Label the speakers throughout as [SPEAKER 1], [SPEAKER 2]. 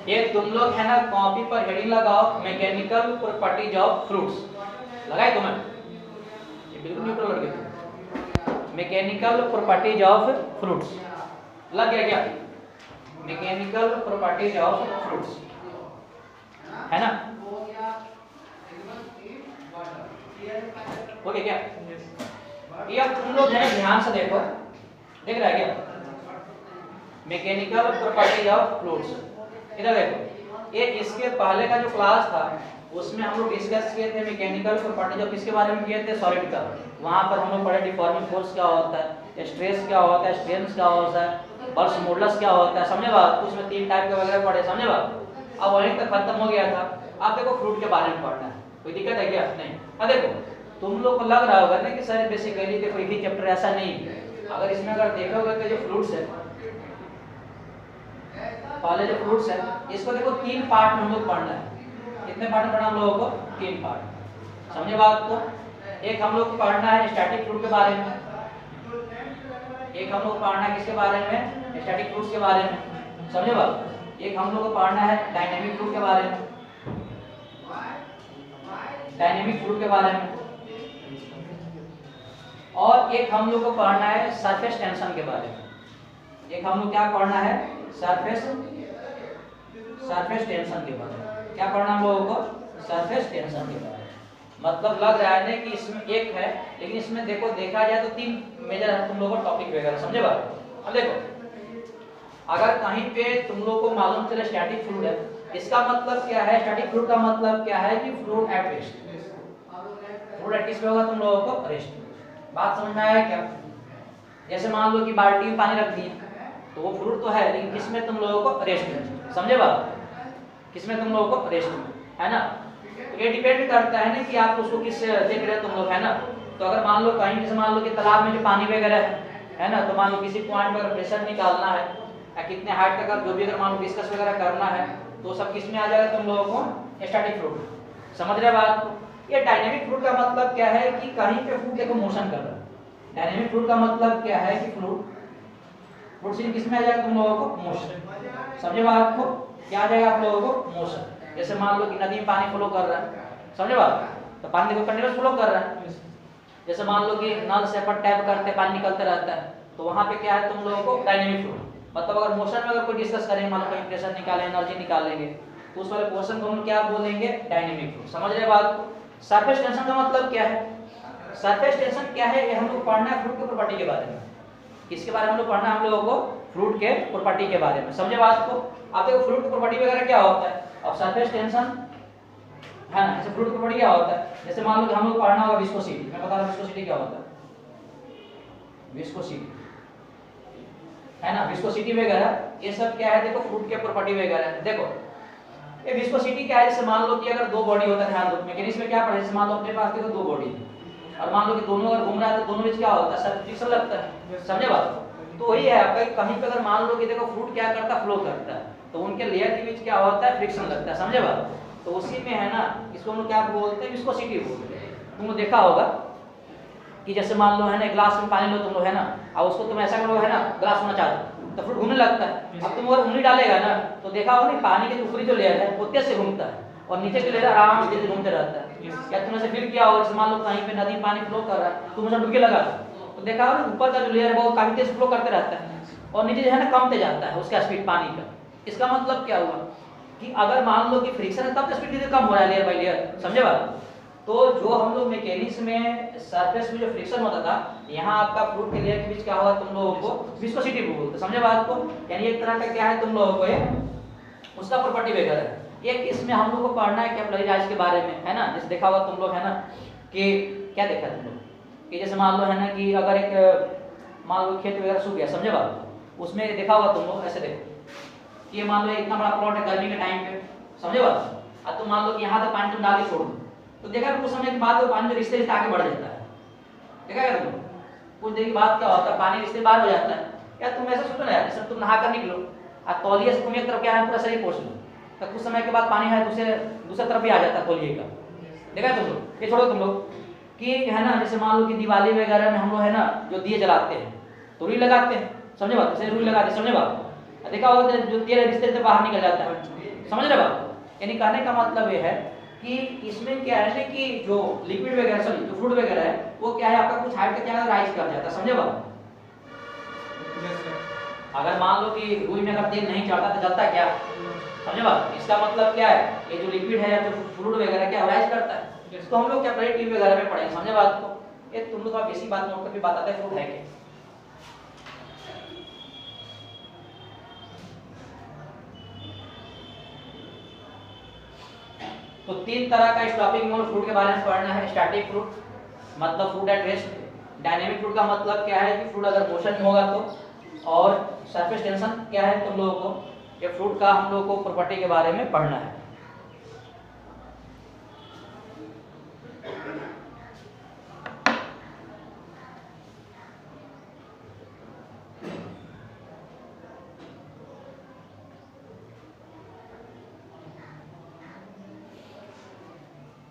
[SPEAKER 1] ये तुम लोग है ना कॉपी पर हेडिंग लगाओ मैकेनिकल प्रॉपर्टीज ऑफ फ्रूट्स, लगाए तुम्हें? ये बिल्कुल न्यूट्रल लग गया। मैकेनिकल प्रॉपर्टीज ऑफ फ्रूट्स लग गया क्या? मैकेनिकल प्रॉपर्टीज ऑफ फ्रूट्स है ना? ओके क्या? ये अब तुम लोग है ध्यान से देखो, देख रहा है क्या? मैकेनिकल प्रॉपर्टीज ऑफ फ्रूट्स, इधर देखो। ये इसके पहले का जो क्लास था उसमें हम लोग डिस्कस किए थे मैकेनिकल प्रॉपर्टीज ऑफ किसके बारे में किए थे? सॉलिड का। वहां पर हम लोग पढ़े डिफॉर्मिंग फोर्स क्या होता है, स्ट्रेस क्या होता है, स्ट्रेन क्या होता है, बल्स मॉडुलस क्या होता है, समझे बात? उसमें 3 टाइप के वगैरह पढ़े, समझे बात? अब वहीं तक खत्म हो गया था। अब देखो फ्रूट के बारे में पढ़ना है, कोई दिक्कत है क्या? नहीं। अब देखो तुम लोग को लग रहा होगा ना कि सर बेसिकली देखो यही चैप्टर, ऐसा नहीं है। अगर इसमें अगर देखोगे तो जो फ्रूट्स है, पहले जो फ्रूट्स है इसको देखो 3 पार्ट में हम लोग पढ़ना है। कितने पार्ट में पढ़ना हम लोगों को? 3 पार्ट, समझे बात को? एक हम लोग को पढ़ना है स्टैटिक फ्रूट के बारे में, एक हम लोग पढ़ना है किसके बारे में? स्टैटिक फ्रूट्स के बारे में, समझे बात? एक हम लोग को पढ़ना है डायनेमिक फ्रूट के बारे में, डायनेमिक फ्रूट के बारे में, और एक हम लोग को पढ़ना है सरफेस टेंशन के बारे में। एक हम लोग क्या पढ़ना है? सरफेस टेंशन के बारे में। क्या पढ़ना हम लोगों को? सरफेस टेंशन के बारे में। मतलब लग रहा है ना कि इसमें एक है, लेकिन इसमें देखो देखा जाए तो 3 मेजर है तुम लोगों को टॉपिक वगैरह, समझे बात? अब देखो अगर कहीं पे तुम लोग को मालूम चले स्टैटिक फ्लूइड है, इसका मतलब क्या है? स्टैटिक फ्लूइड का मतलब क्या है कि fluid at rest. Fluid at किस पे होगा? तुम लोगों को रेस्ट। बात समझ में आया क्या? जैसे मान लो कि बाल्टी में पानी रख दिए तो वो फ्लूइड तो है, लेकिन किसमें? तुम लोगों को रेस्ट में, समझे बात? किसमें? तुम लोगों को रेस्ट में, है ना? तो ये डिपेंड करता है ना कि आप उसको किस देख रहे हो तुम लोग, है ना? तो अगर मान लो कहीं जैसे मान लो कि तालाब में जो पानी वगैरह है ना, तो मान लो किसी पॉइंट पर अगर प्रेशर निकालना है या कितने हाइट तक जो भी अगर मान लो डिस्कस वगैरह करना है तो सब किस में आ जाएगा? तुम लोगों को स्टैटिक फ्लूइड। समझ रहे बात को? ये डायनेमिक फ्लूइड का मतलब क्या है कि कहीं पे फ्लूइड देखो मोशन कर रहा है। डायनेमिक फ्लूइड का मतलब क्या है कि फ्लूइड सीन किस में आ जाएगा? तुम लोगों को मोशन। समझे बात को? क्या आ जाएगा आप लोगों को? मोशन। जैसे मान लो कि नदी में पानी फ्लो कर रहा है, समझे बात? तो पानी देखो कंटिन्यूअस फ्लो कर रहा है। जैसे मान लो कि नल से अपन टैप करते पानी निकलते रहता है, तो वहां पे क्या है? तुम लोगों को डायनेमिक फ्लूइड। मतलब अगर मोशन में अगर कोई डिस्कस करेंगे, मान लो कहीं प्रेशर निकालें, एनर्जी निकालेंगे, तो उस वाले पोर्शन को हम क्या बोलेंगे? Dynamic fluid. समझ रहे बात को? सरफेस टेंशन का मतलब क्या है? सरफेस टेंशन क्या है? ये हम लोग पढ़ना है फ्लूइड की प्रॉपर्टी के बारे में। किसके बारे में हम लोग पढ़ना है? हम लोगों को फ्लूइड के प्रॉपर्टी के बारे में, समझे बात को? आप देखो फ्लूइड की प्रॉपर्टी वगैरह क्या होता है, अब सरफेस टेंशन है ना, जैसे फ्लूइड की प्रॉपर्टी क्या होता है? जैसे मान लो कि हम लोग पढ़ना होगा विस्कोसिटी। मैं बता रहा हूं विस्कोसिटी क्या होता है। विस्कोसिटी है ना, विस्कोसिटी वगैरह ये सब क्या है? देखो फ्लूइड के प्रॉपर्टी वगैरह है। देखो ये विस्कोसिटी क्या है? जैसे मान लो कि अगर 2 बॉडी होता है, ध्यान दो मैकेनिक्स में क्या पढ़े, जैसे मान लो अपने पास देखो 2 बॉडी है और मान लो कि दोनों अगर घूम रहा है तो दोनों बीच क्या होता है? फ्रिक्शन लगता है, समझे बात? तो वही है आपका, कहीं पे अगर मान लो कि देखो फ्लूइड क्या करता है? फ्लो करता है, तो उनके लेयर के बीच क्या होता है? फ्रिक्शन लगता है, समझे बात? तो उसी में है ना, इसको हम लोग क्या बोलते हैं? विस्कोसिटी बोलते हैं। तुमने देखा होगा कि जैसे मान लो है ना ग्लास में पानी लो तुम लोग, है ना, और उसको तुम ऐसा करो है ना, ग्लास होना चाहते तो फ्लूइड घूमने लगता है। अब तुम अगर उंगली डालेगा ना तो देखा होगा नहीं, पानी के ऊपरी जो लेयर है वो तेज से घूमता है और नीचे की लेयर आराम से घूमते रहता है। या तुमने ऐसे फील किया होगा, जैसे मान लो कहीं पे नदी में पानी फ्लो कर रहा है, तुम उसे डुबकी लगा तो देखा होगा ऊपर का जो लेयर है वो काफी तेज फ्लो करते रहता है और नीचे जो है ना कमते जाता है उसका स्पीड पानी का। इसका मतलब क्या हुआ कि अगर मान लो कि फ्रिक्शन है तब स्पीड कम हो रहा है लेयर बाय लेयर, समझे बात? तो जो हम लोग मैकेनिक्स में सरफेस में जो फ्रिक्शन होता था, यहाँ आपका फ्लूइड के लेयर के बीच क्या होगा? तुम लोगों को विस्कोसिटी बोलते हैं, समझे बात को? यानी एक तरह का क्या है तुम लोगों को ये उसका प्रॉपर्टी वगैरह है। एक इसमें हम लोग को पढ़ना है कैपिलरीज के बारे में, है ना? जैसे देखा होगा तुम लोग, है ना, कि क्या देखा तुम लोग कि जैसे मान लो है ना कि अगर एक मान लो खेत वगैरह सूख गया, समझे बात? उसमें देखा होगा तुम लोग, ऐसे देखो कि मान लो इतना बड़ा प्लॉट है गर्मी के टाइम पे, समझे बात? अब तुम मान लो कि यहाँ तक पानी तुम डाल के छोड़ दो तो देखा कुछ समय के बाद वो पानी रिश्ते रिश्ते आगे बढ़ जाता है। देखा क्या तुम? कुछ देर के बाद क्या होता है? पानी रिश्ते बाहर हो जाता है। या तुम ऐसा सोचो ना यार, जैसे तुम नहा कर निकलो और तौलिए से तुम एक तरफ क्या है पूरा शरीर पोंछ लो, तो कुछ समय के बाद पानी है दूसरे तरफ भी आ जाता है तौलिए का। देखा तुम लोग? ये छोड़ो तुम लोग कि है ना, जैसे मान लो कि दिवाली वगैरह में हम लोग है ना जो दिए जलाते हैं तो रुई लगाते हैं, समझे बात? जैसे रुई लगाते, समझे बात? देखा होगा जो तेल रिश्ते से बाहर निकल जाता है, समझ रहे बात? यानी कहने का मतलब ये है कि इसमें क्या है कि जो लिक्विड वगैरह सॉरी जो फ्लूइड वगैरह है वो क्या है आपका कुछ हाइट तक क्या राइज कर जाता है, समझे बात? अगर मान लो कि रुई में अगर तेल नहीं चढ़ता तो जलता क्या, समझे बात? इसका मतलब क्या है, ये जो लिक्विड है या जो फ्लूइड वगैरह क्या राइज करता है, तो हम लोग क्या पहले ट्यूब वगैरह में पढ़ेंगे, समझे बात को? ये तुम लोग का बेसिक बात नोट करके बताते हैं फ्लूइड है क्या। तो तीन तरह का इस टॉपिक में फ्लूइड के बारे में पढ़ना है। स्टैटिक फ्लूइड मतलब fluid at rest, dynamic fluid का मतलब क्या है कि फ्लूइड अगर मोशन में होगा तो, और सरफेस टेंशन क्या है तुम लोगों को ये फ्लूइड का हम लोगों को प्रॉपर्टी के बारे में पढ़ना है।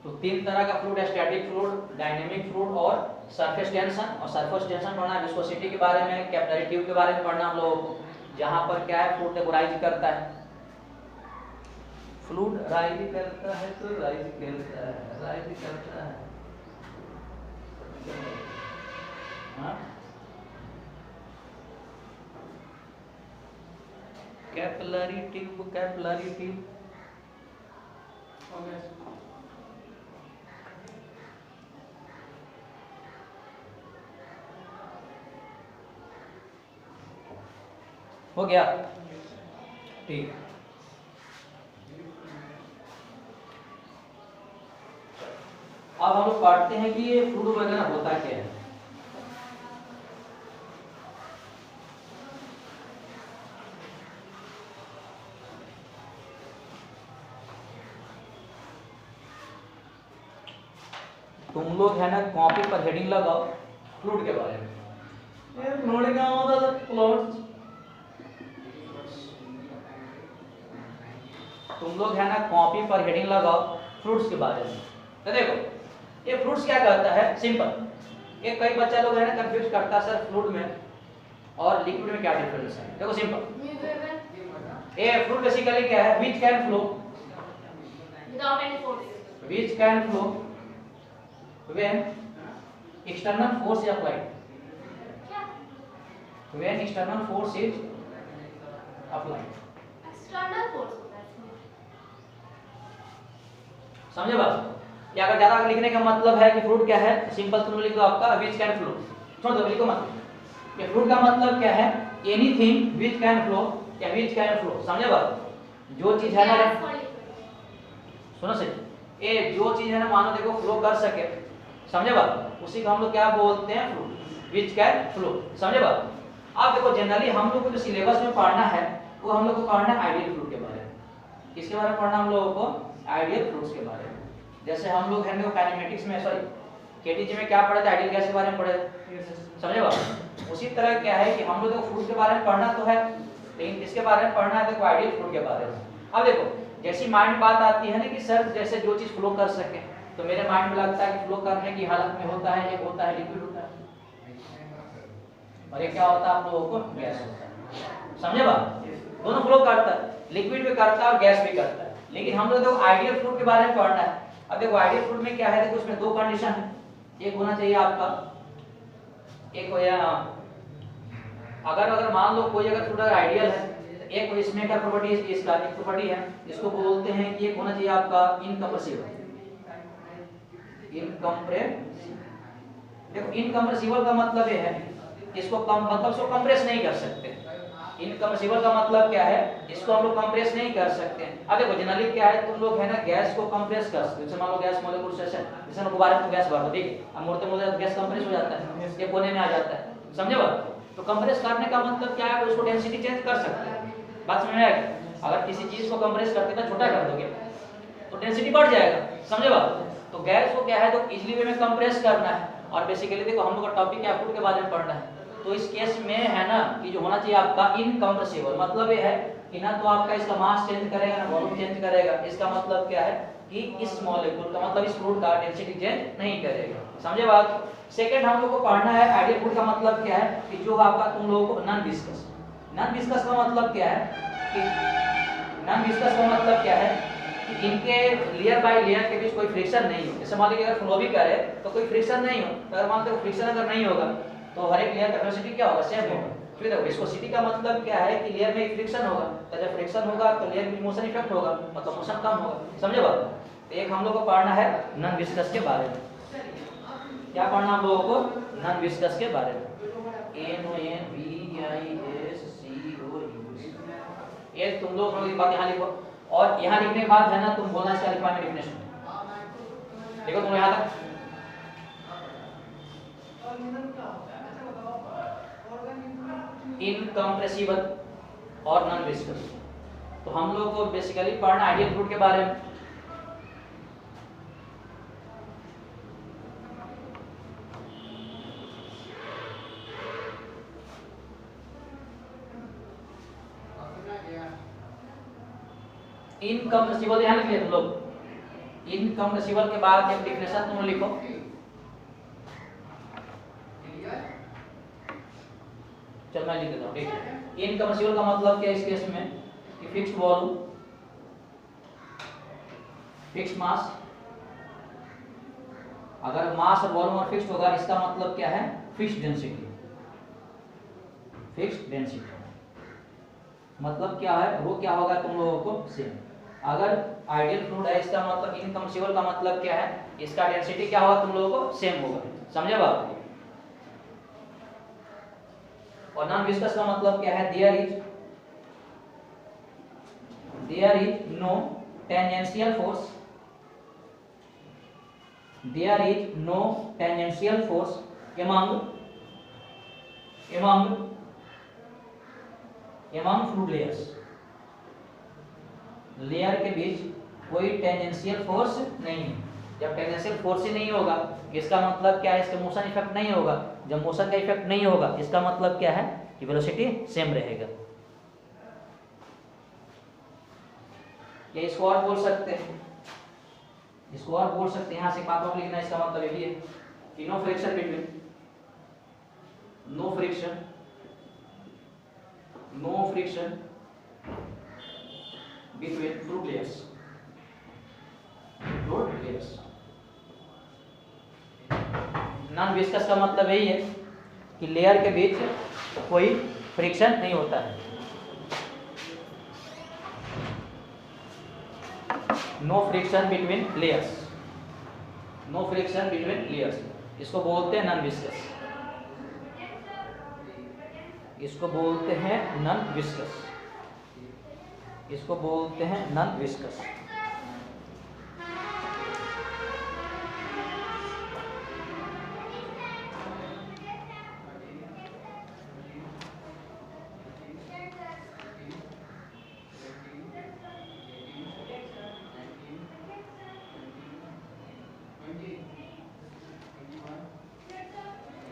[SPEAKER 1] तो तीन तरह का फ्लूइड है, स्टैटिक फ्लूइड, डायनेमिक फ्लूइड और सरफेस टेंशन। और सरफेस टेंशन पढ़ना, विस्कोसिटी के बारे में, कैपिलरी ट्यूब के बारे में पढ़ना हम लोगों को, जहां पर क्या है फ्लूइड देखो राइज करता है, फ्लूइड राइज करता है तो राइज करता है, राइज करता है कैपिलरी ट्यूब, कैपिलरी ट्यूब हो गया, ठीक। अब हम लोग पढ़ते हैं कि ये फ्लूइड वगैरह होता क्या है। तुम लोग है ना कॉपी पर हेडिंग लगाओ फ्लूइड के बारे में। फ्लूइड क्या होता है? फ्लूइड तुम लोग है ना कॉपी पर हेडिंग लगाओ फ्रूट्स के बारे में। तो देखो ये फ्रूट्स क्या करता है, सिंपल। ये कई बच्चा लोग है ना कंफ्यूज करता है सर फ्लूइड में और लिक्विड में क्या डिफरेंस है। देखो सिंपल, ये फ्लूइड बेसिकली क्या है, which can flow
[SPEAKER 2] without any force,
[SPEAKER 1] which can flow when external force is applied, when external force is applied.
[SPEAKER 2] external force होता है इसमें।
[SPEAKER 1] समझे बात? या अगर ज्यादा लिखने का मतलब है कि फ्लूइड क्या है, सिंपल तुम लिख दो आपका व्हिच कैन फ्लो, छोड़ दो लिखो मत। ये फ्लूइड का मतलब क्या है, एनीथिंग व्हिच कैन फ्लो या व्हिच कैन फ्लो। समझे बात? जो चीज है ना, सुनो सही, ये जो चीज है ना मानो देखो फ्लो कर सके, समझे बात, उसी को हम लोग क्या बोलते हैं, फ्लूइड, व्हिच कैन फ्लो। समझे बात? अब देखो जनरली हम लोग को जो सिलेबस में पढ़ना है वो हम लोग को पढ़ना है आइडियल फ्लूइड के बारे में। किसके बारे में पढ़ना हम लोगों को? आइडियल फ्लूइड्स के बारे में। जैसे हम लोग है ना काइनेमेटिक्स में सॉरी केटीजी में क्या पढ़े थे, आइडियल गैस के बारे में पढ़े थे, समझे बात? उसी तरह क्या है कि हम लोग को फ्लूइड के बारे में पढ़ना तो है, लेकिन किसके बारे में पढ़ना है, देखो आइडियल फ्लूइड के बारे में। अब देखो जैसी माइंड बात आती है ना कि सर जैसे जो चीज फ्लो कर सके, तो मेरे माइंड में लगता है कि फ्लो करने की हालत में होता है, एक होता है लिक्विड होता है और एक क्या होता है आप लोगों को, गैस होता है। समझे बात? दोनों फ्लो करता है, लिक्विड भी करता है और गैस भी करता है। लेकिन हम लोग देखो आइडियल फ्लूइड के बारे में पढ़ना है। अब देखो आइडियल फ्लूइड में क्या है, देखो उसमें दो कंडीशन है, एक होना चाहिए आपका, एक हो या अगर मान लो कोई अगर फ्लूइड आइडियल है, एक इसमें क्या प्रॉपर्टी है, इसका एक प्रॉपर्टी है जिसको बोलते हैं कि एक होना चाहिए आपका इनकम्प्रेसिबल। इनकम्प्रेसिबल, देखो इनकम्प्रेसिबल का मतलब ये है इसको मतलब इसको कंप्रेस नहीं कर सकते। इनकम्प्रेसिबल का मतलब क्या है, इसको हम लोग कंप्रेस नहीं कर सकते। अब देखो जनरली क्या है, तुम लोग है ना गैस को कंप्रेस कर सकते हो। जैसे मान लो गैस मॉलिक्यूल से जैसे हम गुब्बारे में गैस भर दो, ठीक है, अब मोड़ते मोड़ते गैस कंप्रेस हो जाता है, ये कोने में आ जाता है। समझे बात? तो कंप्रेस करने का मतलब क्या है, उसको डेंसिटी चेंज कर सकते हैं। बात समझ में आ गई? अगर किसी चीज को कंप्रेस करके ना छोटा कर दोगे तो डेंसिटी बढ़ जाएगा। समझे बात? तो गैस को क्या है तो इजीली वे में कंप्रेस करना है। और बेसिकली देखो हम लोग का टॉपिक क्या फ्लूइड के बारे में पढ़ना है, तो इस केस में है ना कि जो होना चाहिए आपका इनकम्प्रेसिबल, मतलब ये है कि ना तो आपका इसका मास चेंज करेगा ना वॉल्यूम चेंज करेगा। इसका मतलब क्या है कि इस मॉलिक्यूल का मतलब इस फ्लूइड का डेंसिटी चेंज नहीं करेगा। समझे बात? सेकंड हम लोग को पढ़ना है आइडियल फ्लूइड का मतलब क्या है कि जो आपका तुम लोगों को नॉन विस्कस। नॉन विस्कस का मतलब क्या है कि नॉन विस्कस का मतलब क्या है कि इनके लेयर बाय लेयर के बीच कोई फ्रिक्शन नहीं हो। जैसे मान लीजिए अगर फ्लो भी करे तो कोई फ्रिक्शन नहीं हो, तो अगर मान लो फ्रिक्शन अगर नहीं होगा तो हर एक लेयर का वेलोसिटी क्या होगा, सेम होगा। फिर देखो विस्कोसिटी का मतलब क्या है कि लेयर में फ्रिक्शन होगा, तो जब फ्रिक्शन होगा तो लेयर में मोशन इफेक्ट होगा, मतलब मोशन कम होगा। समझे बात? तो एक हम लोग को पढ़ना है नॉन विस्कस के बारे में। क्या पढ़ना हम लोगों को? नॉन विस्कस के बारे में। NONVISCOS ये तुम लोग की बात यहाँ लिखो, और यहाँ लिखने के बाद है ना तुम बोलना इसका लिखवा में डेफिनेशन। देखो तुम यहाँ तक इनकम्प्रेसिबल और नॉन विस्कस। तो हम लोग को बेसिकली पढ़ना आइडियल फ्लूइड के बारे में। इनकम्प्रेसिबल यहाँ लिख लिया तुम लोग। इनकम्प्रेसिबल के बाद एक डेफिनेशन तुम लिखो। चल मैं लिख देता हूँ, ठीक है। इनकम्प्रेसिबल का मतलब क्या है इस केस में कि फिक्स्ड वॉल्यूम, फिक्स्ड मास। अगर मास और वॉल्यूम और फिक्स्ड होगा इसका मतलब क्या है, फिक्स्ड डेंसिटी। फिक्स्ड डेंसिटी मतलब क्या है, वो क्या होगा तुम लोगों को सेम। अगर आइडियल फ्लूइड है इसका मतलब इनकम्प्रेसिबल का मतलब क्या है, इसका डेंसिटी क्या होगा तुम लोगों को सेम होगा। समझे बात? और नॉन विस्कस का मतलब क्या है, there is no tangential force, there is no tangential force among fluid layers. Layer के बीच कोई टेंजेंशियल फोर्स नहीं है। जब टेंजेंशियल फोर्स ही नहीं होगा इसका मतलब क्या है, इसका मोशन इफेक्ट नहीं होगा। जब मोशन का इफेक्ट नहीं होगा इसका मतलब क्या है कि वेलोसिटी सेम रहेगा। या इसको और बोल सकते हैं, इसको और बोल सकते हैं, यहाँ से बातों को लिखना, इसका मतलब यही है कि no friction between fluid layers. Non viscous का मतलब यही है कि लेयर के बीच कोई फ्रिक्शन नहीं होता है। No friction between layers, no friction between layers, इसको बोलते हैं नॉन विस्कस। इसको बोलते हैं नॉन विस्कस, इसको बोलते हैं नॉन विस्कस।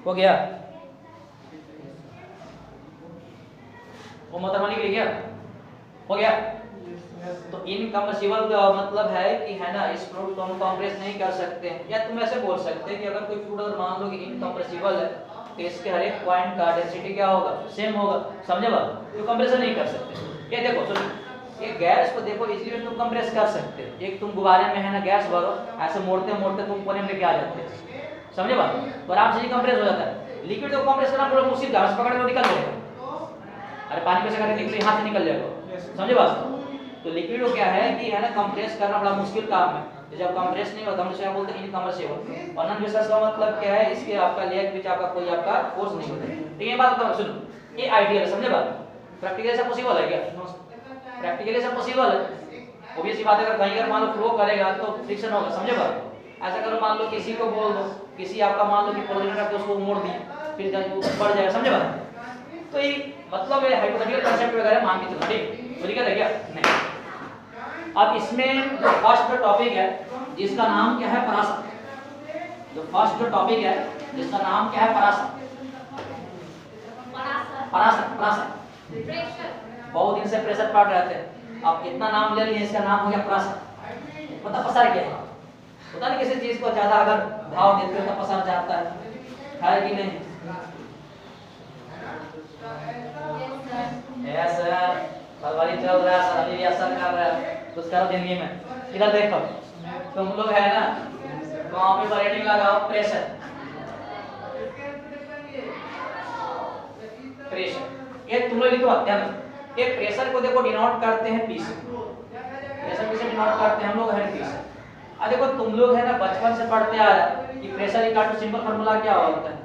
[SPEAKER 1] हो गया? वो मतलब लिख लिया? हो गया? तो इनकम्प्रेसिबल का मतलब है कि है ना इस फ्लूइड को हम कंप्रेस नहीं कर सकते। या तुम ऐसे बोल सकते हैं कि अगर कोई फ्लूइड अगर मान लो कि इनकम्प्रेसिबल है तो इसके हर एक पॉइंट का डेंसिटी क्या होगा, सेम होगा। समझे बात? तो कंप्रेशन नहीं कर सकते। ये देखो सुनो, ये गैस को देखो इजीली तुम कंप्रेस कर सकते हो। एक तुम गुब्बारे में है ना गैस भरो, ऐसे मोड़ते मोड़ते तुम कोने में लेके आ जाते हो। समझे बात? तो आराम से कंप्रेस हो जाता है। लिक्विड को कंप्रेस करना थोड़ा मुश्किल है, पकड़ के निकल जाएगा। अरे पानी में से करके निकले हाथ से निकल जाएगा। समझे बात? तो लिक्विड को क्या है कि है ना कंप्रेस करना बड़ा मुश्किल काम है। तो जब कंप्रेस नहीं होता हम इसे बोलते हैं इनकम्प्रेसिबल। और नॉन विस्कस का मतलब क्या है, इसके आपका लेयर के बीच आपका कोई आपका फोर्स नहीं होता। ठीक है बात? बताओ सुनो, ये आइडियल है। समझे बात? प्रैक्टिकली से पॉसिबल है क्या? प्रैक्टिकली से पॉसिबल है। ऑब्वियस सी बात है, अगर कहीं अगर मान लो फ्लो करेगा तो फ्रिक्शन होगा। समझे बात? ऐसा करो मान लो किसी को बोल दो, किसी आपका मान लो कि प्रोजेक्टर है तो उसको मोड़ दिए, फिर बढ़ जाएगा। समझे बात? तो ये मतलब है हाइपोथेटिकल कांसेप्ट वगैरह मान के चलो। ठीक तो दिक्कत है क्या? नहीं। अब इसमें जो फर्स्ट टॉपिक है जिसका नाम क्या है, पराशर। जो फर्स्ट टॉपिक है जिसका नाम क्या है, पराशर। बहुत दिन से प्रेशर पढ़ रहे थे, अब इतना नाम ले लिए, इसका नाम हो गया पराशर। पता पसार क्या है? पता नहीं किसी चीज को ज्यादा अगर भाव देते हो तो पसार जाता है कि नहीं? Yes sir. बलवारी चल रहा है, सर अभी असर कर रहा है, कुछ करो जिंदगी में। इधर देखो तुम लोग है ना, वहां पे रेटिंग लगाओ प्रेशर। प्रेशर ये तुम लोग लिखो ध्यान रखो, ये प्रेशर को देखो डिनोट करते हैं पी से। प्रेशर किसे डिनोट करते हैं हम लोग, हेड पी से। अब देखो तुम लोग है ना बचपन से पढ़ते आ रहे हैं कि pressure equal to simple formula क्या होता है,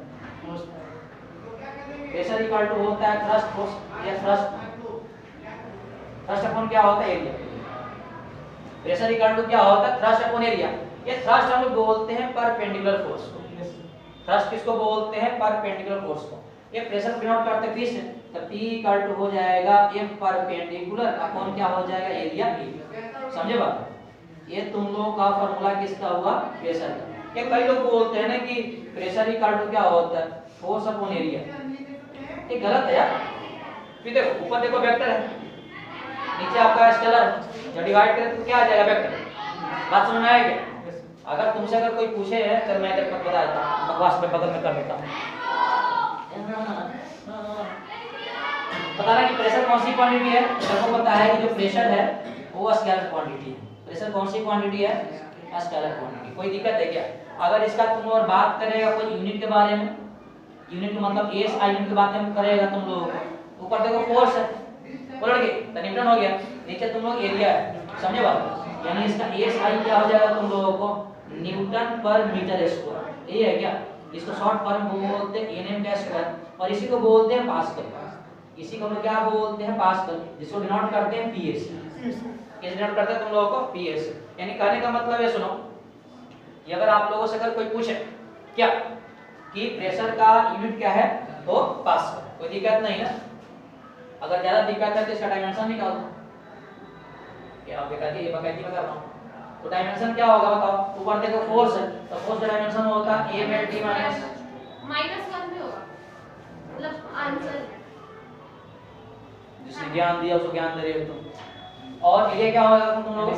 [SPEAKER 1] प्रेशर इक्वल टू होता है थ्रस्ट फोर्स या थ्रस्ट अपॉन क्या होता है एरिया। प्रेशर इक्वल टू क्या होता है, थ्रस्ट अपॉन एरिया। ये थ्रस्ट हम लोग बोलते हैं परपेंडिकुलर फोर्स को। थ्रस्ट किसको बोलते हैं, परपेंडिकुलर फोर्स को। ये प्रेशर डिनोट करते हैं P से, तो P इक्वल टू हो जाएगा M परपेंडिकुलर अपॉन क्या हो जाएगा, एरिया E। समझे बात? ये तुम लोगों का फार्मूला किसका हुआ, प्रेशर का। ये कई लोग बोलते हैं ना कि प्रेशर इक्वल टू क्या होता है, फोर्स अपॉन एरिया। ये गलत है यार। फिर देखो ऊपर देखो वेक्टर है, नीचे आपका स्केलर है, जब डिवाइड करें तो क्या आ जाएगा, वेक्टर। बात समझ में आएगी? अगर तुमसे अगर कोई पूछे है तो मैं तेरे को बता देता हूं, बकवास में बगल में कर देता हूं। पता है कि प्रेशर कौन सी क्वांटिटी है, सबको पता है कि जो प्रेशर है वो स्केलर क्वांटिटी है। प्रेशर कौन सी क्वांटिटी है, स्केलर क्वांटिटी। कोई दिक्कत है क्या? अगर इसका तुम और बात करेगा कोई यूनिट के बारे में, यूनिट का मतलब एसआई यूनिट की बात हम करेगा तुम लोगों को, ऊपर देखो फोर्स है, बोल रहे तो न्यूटन हो गया, नीचे तुम लोग एरिया है। समझे बात? यानी इसका एसआई क्या हो जाएगा तुम लोगों को, न्यूटन पर मीटर स्क्वायर। ये है क्या? इसको शॉर्ट फॉर्म बोलते हैं एनएम का स्क्वायर, और इसी को बोलते हैं पास्कल। इसी को हम क्या बोलते हैं, पास्कल, जिसको डिनोट करते हैं पीएस। कैसे डिनोट करते हैं तुम लोगों को, पीएस। यानी कहने का मतलब है, सुनो कि अगर आप लोगों से अगर कोई पूछे क्या कि प्रेशर का यूनिट क्या है, तो पास्कल। कोई दिक्कत नहीं है। अगर ज्यादा दिक्कत है तो इसका डायमेंशन निकाल दो। क्या आप कहते हैं, ये बकायदी में कर रहा हूं, तो डायमेंशन क्या होगा बताओ। ऊपर देखो फोर्स है, तो फोर्स का डायमेंशन होता है a/t माइनस
[SPEAKER 2] -1 भी होगा, मतलब आंसर
[SPEAKER 1] जिसने ज्ञान दिया उसको ज्ञान दे रहे हो तुम। और ये क्या होगा तुम लोगों को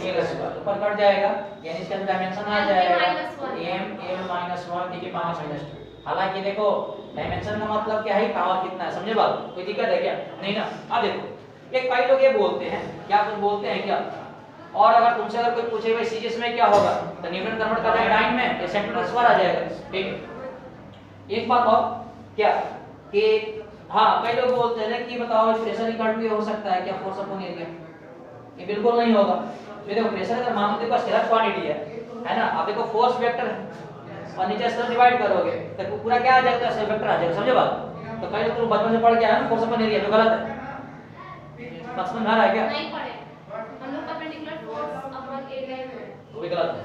[SPEAKER 1] ऊपर कट जाएगा, यानी इसका डायमेंशन आ जाएगा m -1 -2। हालांकि देखो डायमेंशन का मतलब क्या है, पावर कितना है। समझे बात? कोई दिक्कत है क्या? नहीं ना। अब देखो एक कई लोग ये बोलते हैं, क्या कुछ बोलते हैं क्या, और अगर तुमसे अगर कोई पूछे भाई सीरीज में क्या होगा, तो न्यूटन कन्वर्ट कर देगा टाइम में, ये सेंटीमीटर स्क्वायर आ जाएगा। ठीक है। एक बात और क्या कि हाँ कई लोग बोलते हैं ना कि बताओ प्रेशर इक्वल टू हो सकता है क्या, फोर्स अपॉन एरिया। ये बिल्कुल नहीं होगा। ये देखो प्रेशर अगर मान लो देखो स्केलर क्वांटिटी है ना, आप देखो फोर्स वेक्टर है और नीचे से डिवाइड करोगे तो पूरा क्या आ जाएगा, ऐसे वेक्टर आ जाएगा। समझे बात? तो कई लोग बचपन से पढ़ के आए ना फोर्स अपॉन एरिया, जो गलत है। बचपन में आ रहा है क्या?
[SPEAKER 2] नहीं पढ़े हम लोग, परपेंडिकुलर फोर्स अपॉन एरिया है,
[SPEAKER 1] वो भी गलत है।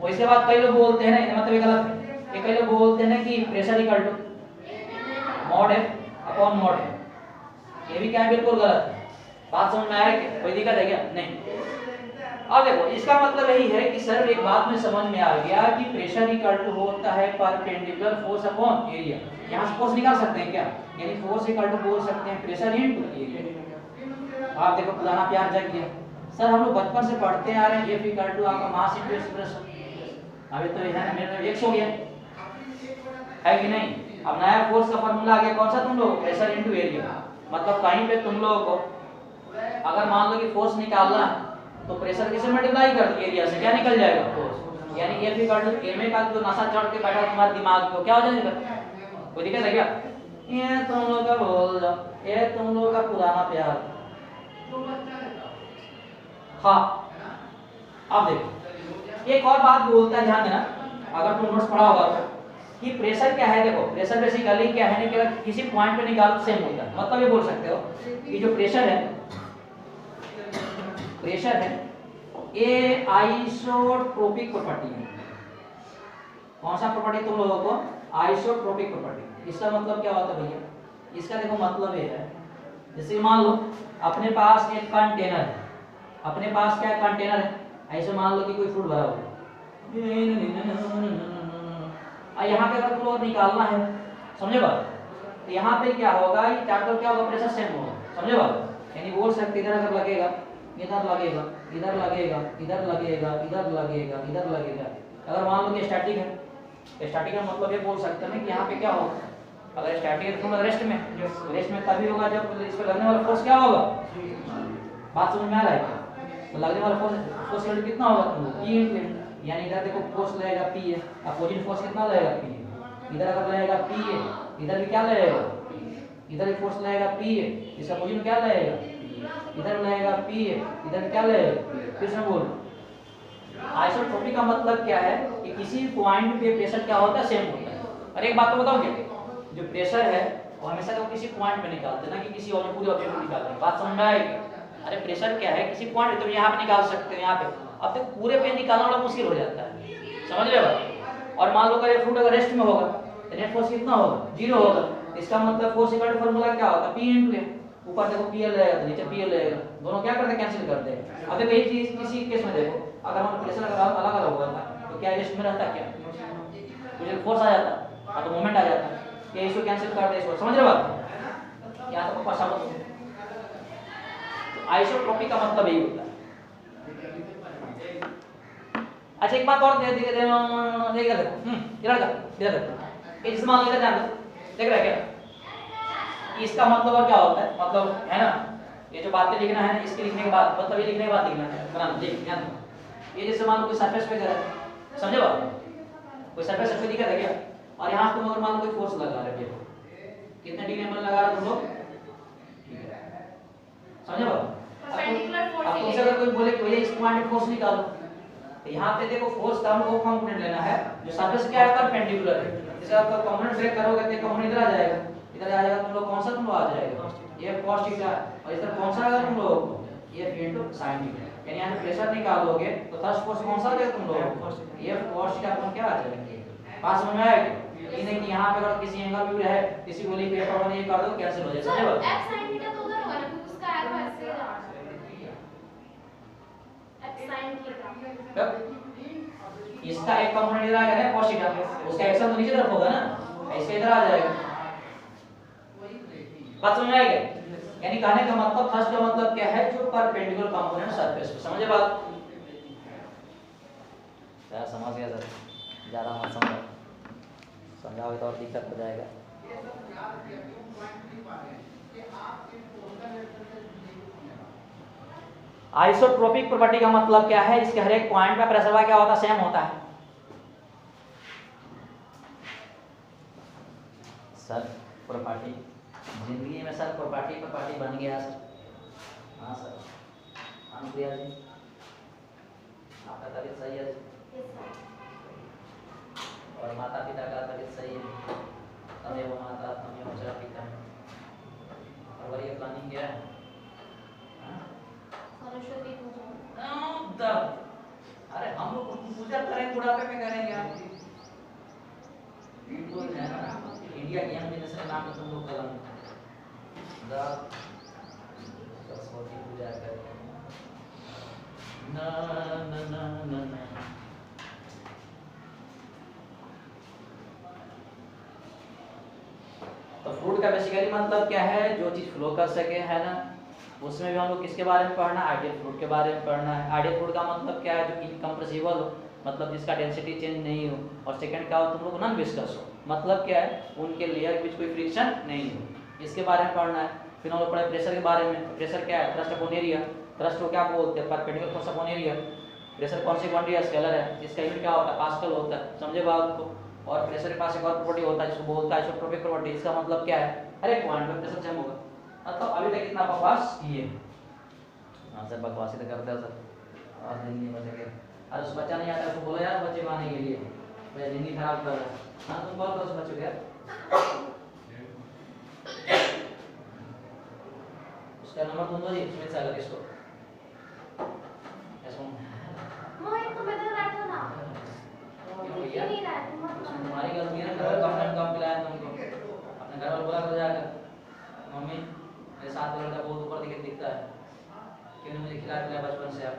[SPEAKER 1] और इसके बाद कई लोग बोलते हैं ना, मतलब ये गलत है, ये कई लोग बोलते हैं ना कि pressure equal to mod F upon mod M। ये भी क्या है, बिल्कुल गलत है। बात समझ में आया क्या? कोई दिक्कत है क्या? नहीं। अब देखो इसका मतलब यही है कि सर एक बात में समझ में आ गया कि प्रेशर इक्वल टू होता है परपेंडिकुलर फोर्स अपॉन एरिया। यहां से फोर्स निकाल सकते हैं क्या, यानी फोर्स इक्वल टू बोल सकते हैं प्रेशर इनटू एरिया। आप देखो पुराना प्यार जग गया। सर हम लोग बचपन से पढ़ते आ रहे हैं F इक्वल टू आपका मास इनटू एक्सप्रेशन। अभी तो ये है मेरे x हो गया है कि नहीं। अब नया फोर्स का फार्मूला आ गया, कौन सा तुम लोग, प्रेशर इनटू एरिया। मतलब कहीं पे तुम लोगों को अगर मान लो कि फोर्स निकालना है तो प्रेशर किसे मल्टीप्लाई कर दो, एरिया से, क्या निकल जाएगा, फोर्स। यानी F इक्वल टू ma का जो नशा चढ़ के बैठा तुम्हारे दिमाग पे, क्या हो जाएगा? कोई दिक्कत है क्या? ये तुम लोग का बोल दो, ये तुम लोग का पुराना प्यार। हाँ अब देखो एक और बात बोलता है, ध्यान देना, अगर तुम नोट्स पढ़ा होगा तो, कि प्रेशर क्या है। देखो प्रेशर बेसिकली क्या है कि किसी पॉइंट पे निकालो सेम होता है। मतलब ये बोल सकते हो कि जो प्रेशर है ये आइसोट्रोपिक प्रॉपर्टी है। कौन सा प्रॉपर्टी तुम लोगों को, आइसोट्रोपिक प्रॉपर्टी। इसका मतलब क्या होता है भैया, इसका देखो मतलब ये है, जैसे मान लो अपने पास एक कंटेनर है, अपने पास क्या कंटेनर है, ऐसे मान लो कि कोई फ्रूट भरा हुआ है, यहाँ पे अगर फ्लो निकालना है, समझे बात, तो यहाँ पे क्या होगा, ये चारों क्या होगा, प्रेशर सेम होगा। समझे बात? यानी बोल सकते इधर अगर लगेगा, इधर लगेगा, इधर लगेगा, इधर लगेगा, इधर लगेगा, इधर लगेगा। अगर मान लो कि स्टैटिक है, स्टैटिक का मतलब ये बोल सकते हैं कि यहाँ पे क्या होगा, अगर स्टैटिक है तो रेस्ट में, रेस्ट में तभी होगा जब इस पे लगने वाला फोर्स क्या होगा, बात समझ में आ रहा है क्या? तो लगने वाला फोर्स कितना होगा तुम लोग P × N, यानी इधर देखो फोर्स लगेगा P है, अपोजिट फोर्स कितना लगेगा P है, इधर अगर लगेगा P है, इधर भी क्या लगेगा, इधर भी फोर्स लगेगा P है, इसका अपोजिट में क्या लगेगा, इधर लगेगा P है, इधर क्या लगेगा, फिर से बोल। आइसोट्रोपी का मतलब क्या है कि किसी पॉइंट पे प्रेशर क्या होता है, सेम होता है। और एक बात तो बताओ क्या, जो प्रेशर है वो हमेशा तो किसी पॉइंट पे निकालते हैं ना कि किसी और पूरे ऑब्जेक्ट पे निकालते हैं। बात समझ में आएगी? अरे प्रेशर क्या है, किसी पॉइंट पे तुम यहाँ पे निकाल सकते हो, यहाँ पे अब तक पूरे पे निकालना बड़ा मुश्किल हो जाता है, समझ रहे हो? और मान लो अगर ये फ्लूइड अगर रेस्ट में होगा तो नेट फोर्स कितना होगा, 0 होगा। इसका मतलब फोर्स इक्वल टू फार्मूला क्या होता है, P × N। ऊपर देखो PL रहेगा तो नीचे PL रहेगा, दोनों क्या करते हैं, कैंसिल करते हैं। अब देखो एक चीज किसी केस में देखो, अगर हम प्रेशर अगर अलग अलग हुआ था तो क्या रेस्ट में रहता, क्या कुछ फोर्स आ जाता, तो मोमेंट आ जाता, ये इसको कैंसिल कर दे इसको, समझ रहे हो बात? यहाँ तक पता समझ। तो आइसोट्रोपी का मतलब यही होता है। अच्छा एक बात और इधर देखो, इधर देखो, इस मान लो इधर ध्यान देख रहा है क्या, इसका मतलब और क्या होता है, मतलब है ना, ये जो बातें लिखना है ना, इसके लिखने के बाद मतलब ये लिखने के बाद लिखना है, बना देख ध्यान दो। ये जैसे मान लो कोई सरफेस पे कर है, समझे बात, कोई सरफेस पे दिखा है क्या, और यहाँ तुम अगर मान लो कोई फोर्स लगा रहे हो, कितने डिग्री एंगल लगा रहे हो तुम लोग, समझे बात? अब तुमसे अगर कोई बोले कि भैया इस पॉइंट पे फोर्स निकालो, तो यहाँ पे देखो फोर्स का हमको कंपोनेंट लेना है जो सरफेस क्या है, परपेंडिकुलर है। जैसे आप कंपोनेंट ब्रेक करोगे तो कंपोनेंट इधर आ जाएगा, इधर आ जाएगा, तुम लोग कौन सा तुम लोग आ जाएगा, ये cos थीटा, और इधर कौन सा आएगा तुम लोग को, ये F × sin थीटा। यानी यहाँ प्रेशर निकालोगे तो थर्स्ट फोर्स कौन सा देगा तुम लोग को, ये cos थीटा अपन क्या आ जाएगा। बात समझ में आएगी? ये नहीं कि यहाँ पे अगर किसी एंगल भी है, किसी को लिख पेपर में ये कर दो कैंसिल हो जाए, समझे बात?
[SPEAKER 2] F sin थीटा तो उधर होगा ना, क्योंकि उसका एरो ऐसे है, F sin थीटा
[SPEAKER 1] इसका एक कंपोनेंट इधर आ गया ना cos थीटा, उसका एक्शन तो नीचे तरफ होगा ना, ऐसे इधर आ जाएगा। बात समझ में आएगी? यानी कहने का मतलब फर्स्ट का मतलब क्या है, जो परपेंडिकुलर कंपोनेंट सरफेस पे, समझे बात? यार समझ गया सर, ज्यादा मत समझो, समझाओगे तो और दिक्कत हो जाएगा। आइसोट्रोपिक प्रॉपर्टी का मतलब क्या है, इसके हर एक पॉइंट पे प्रेशर क्या होता है, सेम होता है। सर प्रॉपर्टी जिंदगी में सर प्रॉपर्टी बन गया सर। हाँ सर, प्रिया जी आपका तबीयत सही है और माता पिता का तबीयत सही है, तमेव माता तमेव च पिता, और ये प्लानिंग क्या है,
[SPEAKER 2] सरस्वती पूजा।
[SPEAKER 1] अरे हम लोग पूजा करें बुढ़ापे में करेंगे आप, है ना, इंडिया की यंग जनरेशन नाम पे तुम लोग कलम सरस्वती पूजा करें ना ना ना ना ना। तो फ्लूइड का बेसिकली मतलब क्या है, जो चीज फ्लो कर सके, है ना, उसमें भी हम लोग किसके बारे में पढ़ना है, आइडियल फ्लूइड के बारे में पढ़ना है। आइडियल फ्लूइड का मतलब क्या है, जो इनकम्प्रेसिबल हो, मतलब जिसका डेंसिटी चेंज नहीं हो, और सेकंड क्या हो तुम लोग नॉन विस्कस हो, मतलब क्या है, उनके लेयर के बीच कोई फ्रिक्शन नहीं हो, इसके बारे में पढ़ना है। फिर हम लोग पढ़े प्रेशर के बारे में, प्रेशर क्या है, थ्रस्ट अपॉन एरिया, थ्रस्ट को क्या बोलते हैं, perpendicular force upon area. Pressure कौन सी क्वांटिटी है, स्केलर है, इसका यूनिट क्या होता है, पास्कल होता है, समझे बात को। और प्रेशर के पास एक और प्रॉपर्टी होता है जिसको बोलता है आइसोट्रोपिक प्रॉपर्टी, इसका मतलब क्या है, हर एक पॉइंट पे प्रेशर सेम होगा। मतलब अभी तक इतना बकवास किए, हाँ सर बकवास ही तो करते हो सर, और दिन नहीं बचेंगे। अरे उस बच्चा नहीं आता उसको बोलो यार बच्चे को आने के लिए, भाई जिंदगी खराब कर रहा है। हाँ तुम कॉल करो उस बच्चे को यार, उसका नंबर तुम दो जी, सुमित सागर इसको
[SPEAKER 2] मोहित तुम इधर बैठो ना,
[SPEAKER 1] भैया
[SPEAKER 2] नहीं रहा तुम मत करो।
[SPEAKER 1] तुम्हारी गलती है, घर कंप्लेंट कम पिलाया तुमको, अपने घर वाले बोला करो जाकर, मम्मी मेरे साथ का लड़का बहुत ऊपर दिखता है, क्यों नहीं मुझे खिला पिलाया बचपन से आप,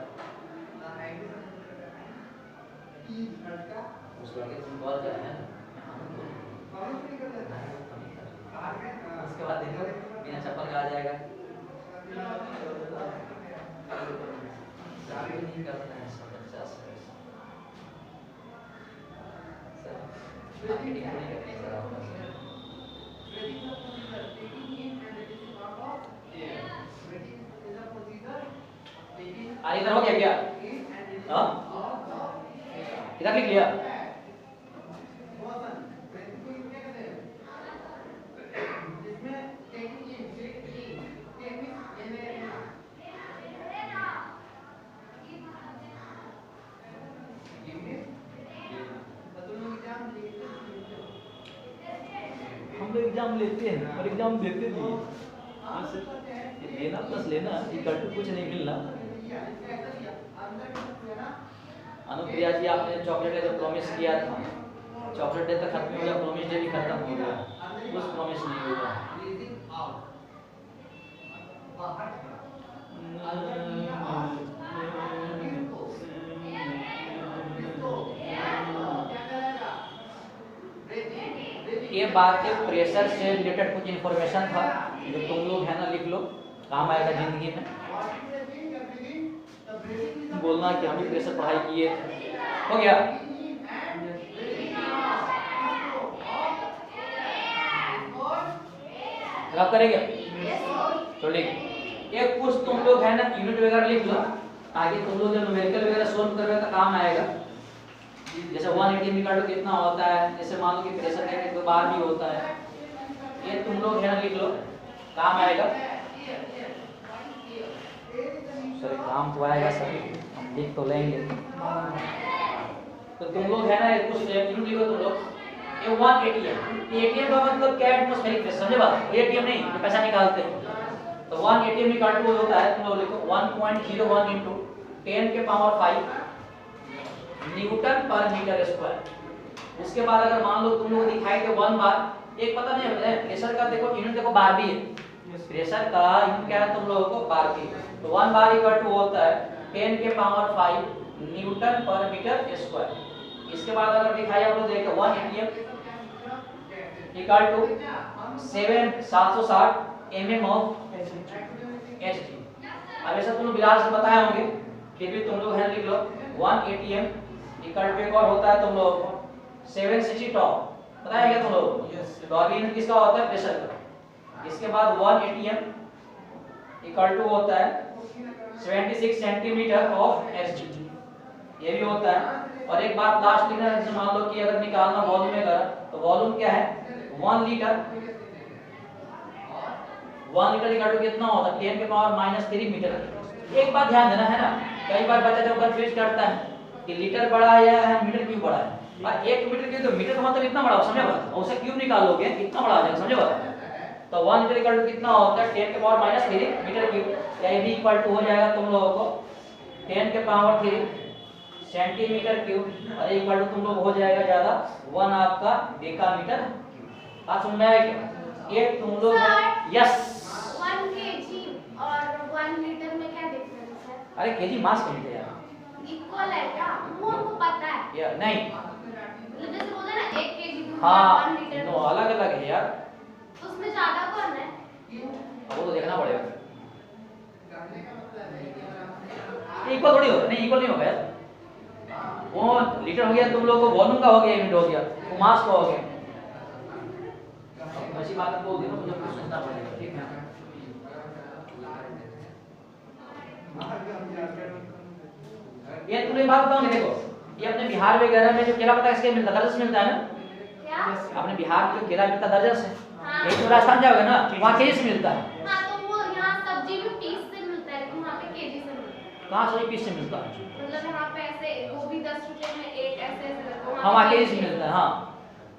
[SPEAKER 1] उस लड़के तुम कॉल कर हैं, उसके बाद देखो बिना चप्पल का आ जाएगा, नहीं करता है सब बच्चा से, मार्केटिंग नहीं करते सर आप लोग। अरे इधर हो गया क्या? हाँ इधर लिख लिया। हम लोग एग्जाम लेते हैं और एग्जाम देते भी हैं। लेना प्लस लेना इक्वल टू कुछ नहीं मिलना। अनुप्रिया जी आपने चॉकलेट डे जो प्रॉमिस किया था, चॉकलेट डे तक खत्म हो गया, प्रॉमिस डे भी खत्म हो गया, कुछ प्रॉमिस नहीं होगा। ये बात है प्रेशर से रिलेटेड कुछ इन्फॉर्मेशन था जो तुम लोग है ना लिख लो, काम आएगा जिंदगी में। बोलना कि हम भी प्रेशर पढ़ाई किए थे। हो गया? रब करेंगे तो लिख ये कुछ तुम लोग है ना यूनिट वगैरह लिख लो, आगे तुम लोग जो न्यूमेरिकल वगैरह सोल्व कर रहे हो तो काम आएगा। जैसे 180 निकालो कितना होता है, जैसे मान लो कि प्रेशर का एक बार भी होता है, ये तुम लोग है ना लिख लो, काम आएगा। सॉरी काम तो आएगा सर, हम लिख तो लेंगे। तो तुम लोग है ना कुछ यूनिट लिखो तुम लोग। ये 180 है, एटीएम का मतलब क्या है? एटमॉस्फेरिक प्रेशर, समझे बात? एटीएम नहीं जो पैसा निकालते हैं। तो 180 निकाल टू होता है, तुम लोग लिखो 1.01 × 10 के पावर 5 न्यूटन पर मीटर स्क्वायर। उसके बाद अगर मान लो तुम लोग दिखाई दे 1 बार, एक पता नहीं है प्रेशर का देखो यूनिट देखो बार भी है, प्रेशर का यूनिट क्या है तुम लोगों को बार भी। तो 1 बार इक्वल टू होता है 10 के पावर 5 न्यूटन पर मीटर स्क्वायर। इसके बाद अगर दिखाई आप लोग देखो 1 atm equal to 760 mm of Hg. अब ऐसा तुम लोग बिलाल से बताए होंगे, फिर भी तुम लोग है लिख लो 1 एटीएम इक्वल टू एक और होता है तुम लोग 760 टॉप, पता है क्या तुम लोग? टॉप यूनिट किसका होता है? प्रेशर का। इसके बाद 1 एटीएम इक्वल टू होता है 76 सेंटीमीटर ऑफ एचजी, ये भी होता है। और एक बात लास्ट लिखना है, जैसे मान लो कि अगर निकालना वॉल्यूम में करा तो वॉल्यूम क्या है? 1 लीटर। 1 लीटर इक्वल टू कितना होता है? 10 के पावर -3 मीटर। एक बात ध्यान देना है ना, कई बार बच्चा जब कंफ्यूज करता है कि लीटर बड़ा है या मीटर क्यूब बड़ा है, और 1 मीटर क्यूब तो मीटर का मतलब इतना बड़ा हो, समझे बात? और उसे क्यूब निकालोगे कितना बड़ा आ जाएगा, समझे बात? तो 1 लीटर इक्वल टू कितना होता है? 10 के पावर -3 मीटर क्यूब। या ये भी इक्वल टू हो जाएगा तुम लोगों को 10 के पावर 3 सेंटीमीटर क्यूब, और इक्वल टू तुम लोग हो जाएगा ज्यादा 1 आपका डेकामीटर। बात समझ में आया क्या? ये तुम लोग यस
[SPEAKER 2] 1 kg और 1 लीटर में क्या डिफरेंस है?
[SPEAKER 1] अरे केजी मास यूनिट है यार,
[SPEAKER 2] इक्वल है क्या? वो हमको पता है
[SPEAKER 1] या नहीं?
[SPEAKER 2] मतलब जैसे बोलते हैं ना 1 kg
[SPEAKER 1] हाँ
[SPEAKER 2] 1 लीटर
[SPEAKER 1] नो अलग अलग है यार,
[SPEAKER 2] उसमें ज्यादा कौन है?
[SPEAKER 1] अब वो तो देखना पड़ेगा। इक्वल थोड़ी होगा, नहीं इक्वल नहीं होगा यार। वो लीटर हो गया तुम लोग को, वॉल्यूम का हो गया, यूनिट हो गया, वो मास का हो गया। ऐसी बात बोल देना, मुझे कुछ सुनना पड़ेगा, ठीक है? ये तुम्हें बात बताऊं, देखो ये अपने बिहार वगैरह में जो केला पता है इसके मिलता दर्जन से मिलता है ना?
[SPEAKER 2] क्या?
[SPEAKER 1] अपने बिहार में जो केला मिलता दर्जन से,
[SPEAKER 2] हाँ।
[SPEAKER 1] यही तो राजस्थान जाओगे ना वहाँ केजी से मिलता है।
[SPEAKER 2] हाँ तो वो यहाँ सब्जी भी पीस से मिलता है, लेकिन वहाँ पे केजी से मिलता है।
[SPEAKER 1] कहाँ से पीस से मिलता है?
[SPEAKER 2] मतलब यहाँ पे ऐसे गोभी 10 रुपए में एक ऐसे ऐसे करके वहाँ
[SPEAKER 1] हम
[SPEAKER 2] पे
[SPEAKER 1] अकेले
[SPEAKER 2] केजी
[SPEAKER 1] से मिलता है, हाँ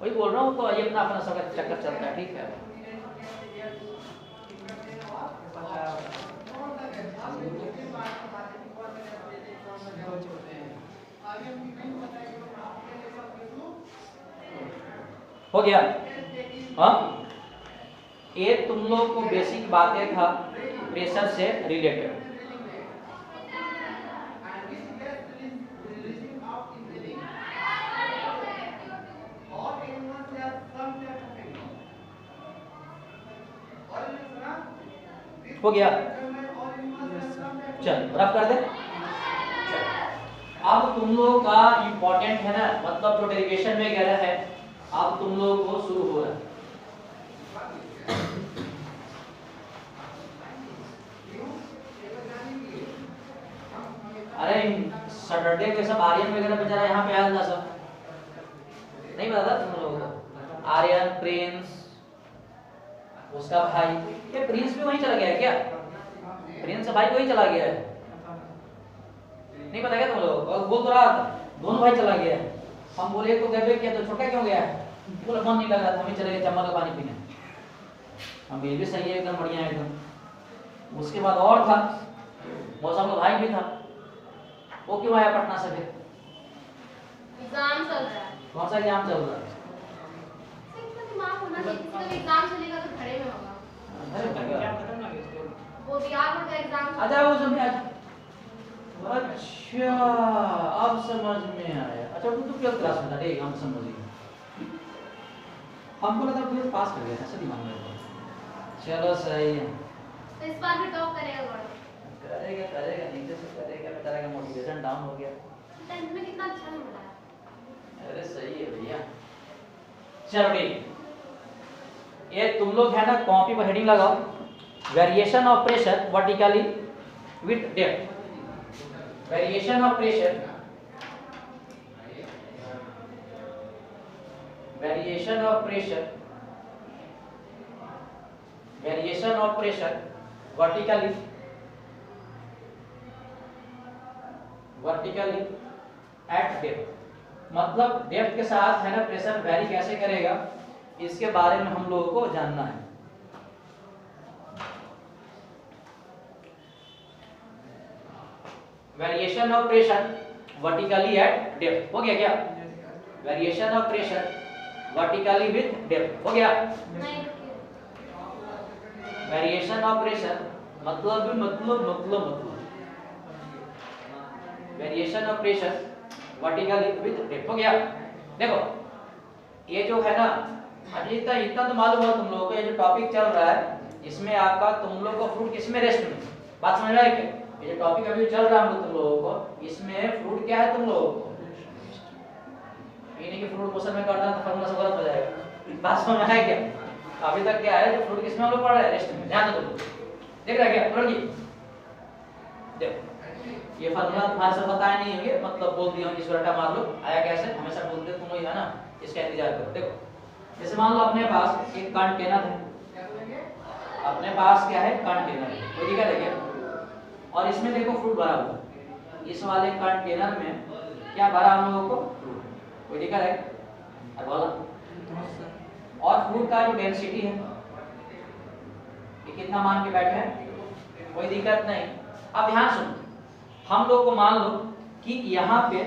[SPEAKER 1] वही बोल रहा हूँ। तो ये अपना अपना सब चक्कर चलता है, ठीक है? हो गया? हाँ ये तुम लोग को बेसिक बातें था प्रेशर से रिलेटेड। हो गया? चल रफ कर दे। अब तुम लोगों का इंपॉर्टेंट है ना, मतलब जो डेरिवेशन वगैरह है अब तुम लोगों को शुरू हो रहा है। अरे सैटरडे के सब आर्यन वगैरह बेचारा यहाँ पे आया था सब, नहीं पता था तुम लोगों को? आर्यन, प्रिंस, उसका भाई, ये प्रिंस भी वहीं चला गया है क्या? प्रिंस भाई वहीं चला गया है, नहीं पता क्या तुम लोगों को? बोल तो रहा था दोनों भाई चला गया है। हम बोले तो गए क्या, तो छोटा क्यों गया है? बोला मन नहीं लग रहा था, हम ही चले गए चम्बल का पानी पीने। हम ये भी सही है, एकदम बढ़िया है एकदम। उसके बाद और था मौसम का भाई भी था, वो क्यों आया पटना से फिर?
[SPEAKER 2] एग्जाम चल रहा है।
[SPEAKER 1] कौन सा एग्जाम चल रहा है?
[SPEAKER 2] इतना दिमाग होना चाहिए, किसी का एग्जाम चलेगा तो खड़े में होगा। वो बिहार बोर्ड का एग्जाम।
[SPEAKER 1] अच्छा वो समझ अच्छा अब समझ में आया। अच्छा तुम तो 12th क्लास में था, ठीक हम समझ गए। हमको लगा 12th पास कर गया, ऐसा दिमाग में था। चलो सही है,
[SPEAKER 2] तो इस बार भी टॉप करेगा गौरव।
[SPEAKER 1] करेगा करेगा, नीचे से करेगा, बेचारा का मोटिवेशन डाउन हो गया।
[SPEAKER 2] 10th में कितना अच्छा नंबर आया।
[SPEAKER 1] अरे सही है भैया। चलो ठीक, ये तुम लोग है ना कॉपी पर हेडिंग लगाओ, variation of pressure vertically with depth. Variation of pressure, variation of pressure, variation of pressure vertically, vertically eight depth. मतलब डेप्थ के साथ है ना प्रेशर वेरी कैसे करेगा, इसके बारे में हम लोगों को जानना है। Variation of pressure vertically eight depth हो गया क्या? Variation of pressure vertically with depth हो गया?
[SPEAKER 2] नहीं
[SPEAKER 1] वेरिएशन ऑफ प्रेशर मतलब variation of pressure vertically with depth हो गया। देखो ये जो है ना, अभी इतना इतना तो मालूम है तुम लोगों को, ये जो टॉपिक चल रहा है इसमें आपका तुम लोग को फ्रूट किसमें रेस्ट में, बात समझ रहा है क्या? ये जो टॉपिक अभी चल रहा है तुम लोगों को, इसमें फ्रूट क्या है तुम लोगों को? ये नहीं कि फ्रूट मोशन में करना तो फॉर्मूला सब गलत हो जाएगा, बात समझ में है क्या? अभी तक क्या है, जो फ्रूट किसमें हम लोग पढ़ रहे हैं? रेस्ट में। ध्यान दो, देख रहा है क्या लड़की? देखो ये फार्मूला तुम्हारे से बताया नहीं होंगे, मतलब बोल दिया हूं, इस रटा मार लो, आया कैसे हमेशा बोलते तुम लोग है ना, इसका इंतजार करो। देखो जैसे मान लो अपने पास एक कंटेनर है, अपने पास क्या है कंटेनर, कोई दिक्कत है क्या? और इसमें देखो फ्रूट भरा हुआ, इस वाले कंटेनर में क्या भरा हम लोगों को? फ्रूट, कोई दिक्कत है? अरे बोला। और फ्रूट का जो डेंसिटी है ये कितना मान के बैठे हैं? कोई दिक्कत नहीं। अब ध्यान सुनो, हम लोग को मान लो कि यहाँ पे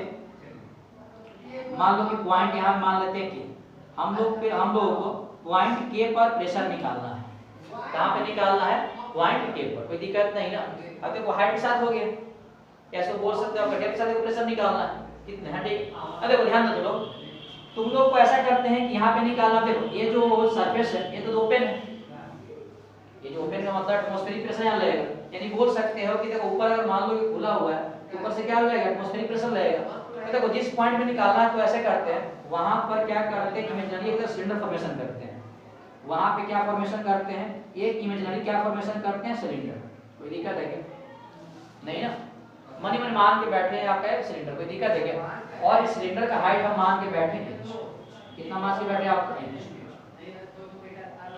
[SPEAKER 1] मान लो कि पॉइंट यहाँ मान लेते हैं कि हम लोगों को पॉइंट के पर प्रेशर निकालना है। कहाँ पे निकालना है? पॉइंट के पर। कोई दिक्कत नहीं ना? अब देखो हाइट के साथ हो गया, कैसे बोल सकते हो, डेप्थ के साथ प्रेशर निकालना है कितने है, ठीक। अब देखो ध्यान दो तुम लोग को ऐसा करते हैं कि यहाँ पे निकालना। देखो ये जो सरफेस है ये तो ओपन है, ये जो ओपन का मतलब एटमॉस्फेरिक प्रेशर यहाँ लगेगा, यानी बोल सकते हो कि देखो ऊपर अगर मान लो कि खुला हुआ है तो ऊपर से क्या लगेगा? एटमॉस्फेरिक प्रेशर लगेगा। तो देखो जिस पॉइंट पे निकालना है तो ऐसे करते हैं, वहां पर क्या करते हैं, इमेजिनरी एक सिलेंडर फॉर्मेशन करते हैं। वहां पे क्या फॉर्मेशन करते हैं? एक इमेजिनरी क्या फॉर्मेशन करते हैं? सिलेंडर। कोई दिक्कत है क्या? नहीं ना? मनी मन मान के बैठे हैं आपका सिलेंडर, कोई दिक्कत है क्या? और इस सिलेंडर का हाइट हम मान के बैठे हैं, कितना मान के बैठे आप?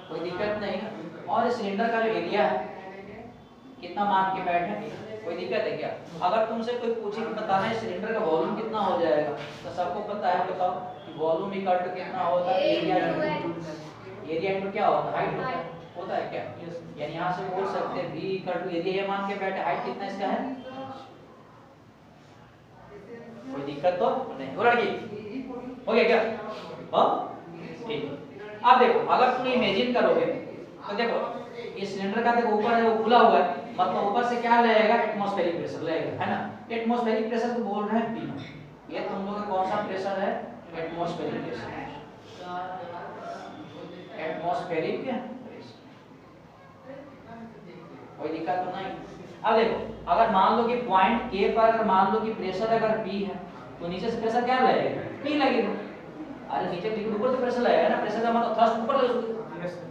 [SPEAKER 1] कोई दिक्कत नहीं। और इस सिलेंडर का जो एरिया है कितना मान के बैठे? कोई दिक्कत है क्या? अगर तुमसे कोई पूछे कि बताना है सिलेंडर का वॉल्यूम कितना हो जाएगा, तो सबको पता है, बताओ कि वॉल्यूम इक्वल टू कितना होता है? एरिया इनटू क्या होता है? हाइट होता है क्या? यानी यहाँ से बोल सकते हैं v इक्वल टू एरिया, ये मान के बैठे, हाइट कितना इसका है? कोई दिक्कत तो नहीं हो लड़की? हो गया क्या? हाँ ठीक। अब देखो अगर तुम इमेजिन करोगे तो देखो इस सिलेंडर का देखो ऊपर है वो खुला हुआ है, मतलब ऊपर से क्या लगेगा? एटमॉस्फेरिक प्रेशर लगेगा, है ना? एटमॉस्फेरिक प्रेशर को बोल रहे हैं P0। ये तुम लोगों का कौन सा प्रेशर है? Atmospheric pressure. एटमॉस्फेरिक प्रेशर, कोई दिक्कत तो नहीं। अब देखो अगर मान लो कि पॉइंट K पर अगर मान लो कि प्रेशर अगर P है तो नीचे से प्रेशर क्या लगेगा? P लगेगा। अरे नीचे लिक्विड ऊपर तो प्रेशर लगेगा ना, प्रेशर का मतलब थ्रस्ट ऊपर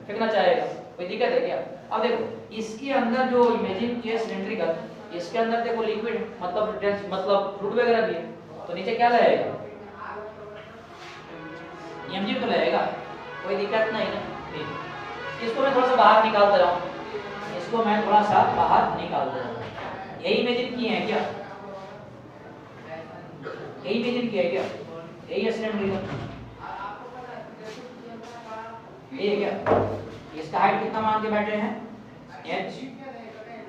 [SPEAKER 1] फेंकना चाहेगा, कोई दिक्कत है क्या? अब देखो इसके अंदर जो इमेजिन किया सिलेंड्रिकल, इसके अंदर देखो लिक्विड मतलब फ्लूइड वगैरह भी है, तो नीचे क्या लगेगा, mg तो लगेगा, कोई दिक्कत नहीं ना। ठीक, इसको मैं थोड़ा सा बाहर निकालता रहूं, इसको मैं थोड़ा सा बाहर निकालता रहूं। यही इमेजिन किए हैं क्या, यही इमेजिन किया है क्या, यही है सिलेंडर, ये है क्या, इसका हाइट कितना मान के बैठे हैं h,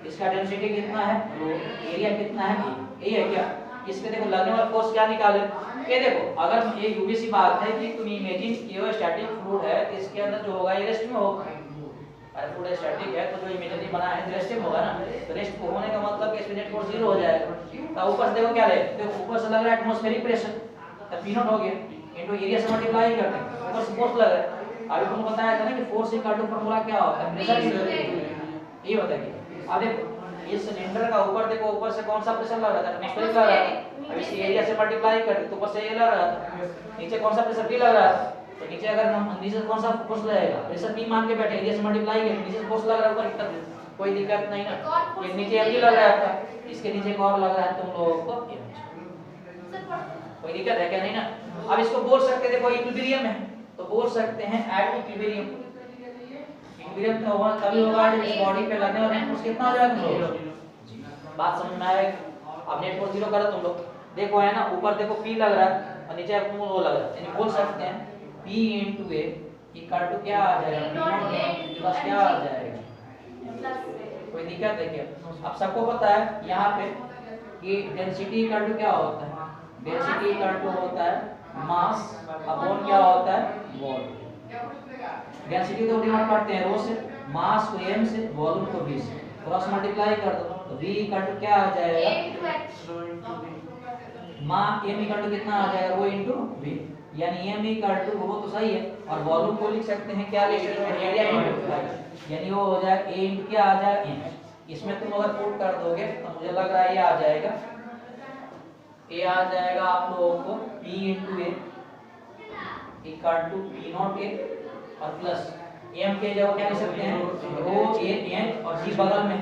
[SPEAKER 1] इसका डेंसिटी कितना है रो, एरिया कितना है, यही है क्या। इसमें देखो लगने वाला फोर्स क्या निकाले, ये देखो अगर ये यूबीसी बात है कि तुम इमेजिन किए स्टैटिक फ्लूइड है, इसके अंदर जो होगा ये रेस्ट में होगा, अरे फ्लूइड स्टैटिक है तो जो इमेजिनरी बना है रेस्ट में होगा ना, तो रेस्ट को होने का मतलब कि इसमें नेट फोर्स 0 हो जाएगा। तो ऊपर से देखो क्या ले, देखो ऊपर से लग रहा है एटमॉस्फेरिक प्रेशर, तब p नॉट हो गया इनटू एरिया से मल्टीप्लाई करते हैं, ऊपर से फोर्स लग रहा है। अभी तुमको बताया था ना कि फोर्स इक्वल टू फार्मूला क्या होता है, प्रेशर ये होता है। अब देखो इस सिलेंडर का ऊपर देखो, ऊपर से कौन सा प्रेशर लग रहा था, एटमॉस्फेरिक लग रहा था, अब इस एरिया से मल्टीप्लाई कर दे तो ऊपर से ये लग रहा था, नीचे कौन सा प्रेशर p लग रहा था, तो नीचे अगर हम नीचे कौन सा फोर्स लगेगा, प्रेशर p मान के बैठे, एरिया से मल्टीप्लाई कर, नीचे फोर्स लग रहा है ऊपर की, कोई दिक्कत नहीं ना। ये नीचे mg लग रहा है आपका, इसके नीचे एक और लग रहा है तुम लोगों को mg, कोई दिक्कत है क्या, नहीं ना। अब इसको बोल सकते देखो इक्विलिब्रियम है, तो बोल सकते हैं एट इक्विलिब्रियम, इक्विलिब्रियम तो होगा तभी होगा जब इस बॉडी पे लगने वाला फोर्स कितना हो जाएगा तुम लोग, बात समझ में आएगी। अब नेट फोर्स 0 करो तुम लोग, देखो है ना ऊपर देखो p लग रहा है और नीचे वो लग रहा है, यानी बोल सकते हैं p into a equal to क्या आ जाएगा, p प्लस क्या आ जाएगा, कोई दिक्कत है क्या। अब सबको पता है यहाँ पे कि डेंसिटी इक्वल टू क्या होता है, डेंसिटी इक्वल टू होता है मास अपॉन क्या होता है वॉल्यूम। डेंसिटी तो डिनोट करते हैं रो से, मास को m से, वॉल्यूम को v से, क्रॉस मल्टीप्लाई कर दो तो v इक्वल टू क्या आ जाएगा, मां m इक्वल टू कितना आ जाएगा रो इनटू v, यानी m इक्वल टू वो तो सही है, और वॉल्यूम को लिख सकते हैं क्या, लिख सकते हैं एरिया इनटू, यानी वो हो जाएगा a इनटू क्या आ जाएगा m। इसमें तुम अगर पुट कर दोगे तो मुझे लग रहा है ये आ जाएगा, a आ जाएगा आप लोगों को p into a equal to p naught a और प्लस m के जगह क्या लिख सकते हैं रो a n और g बगल में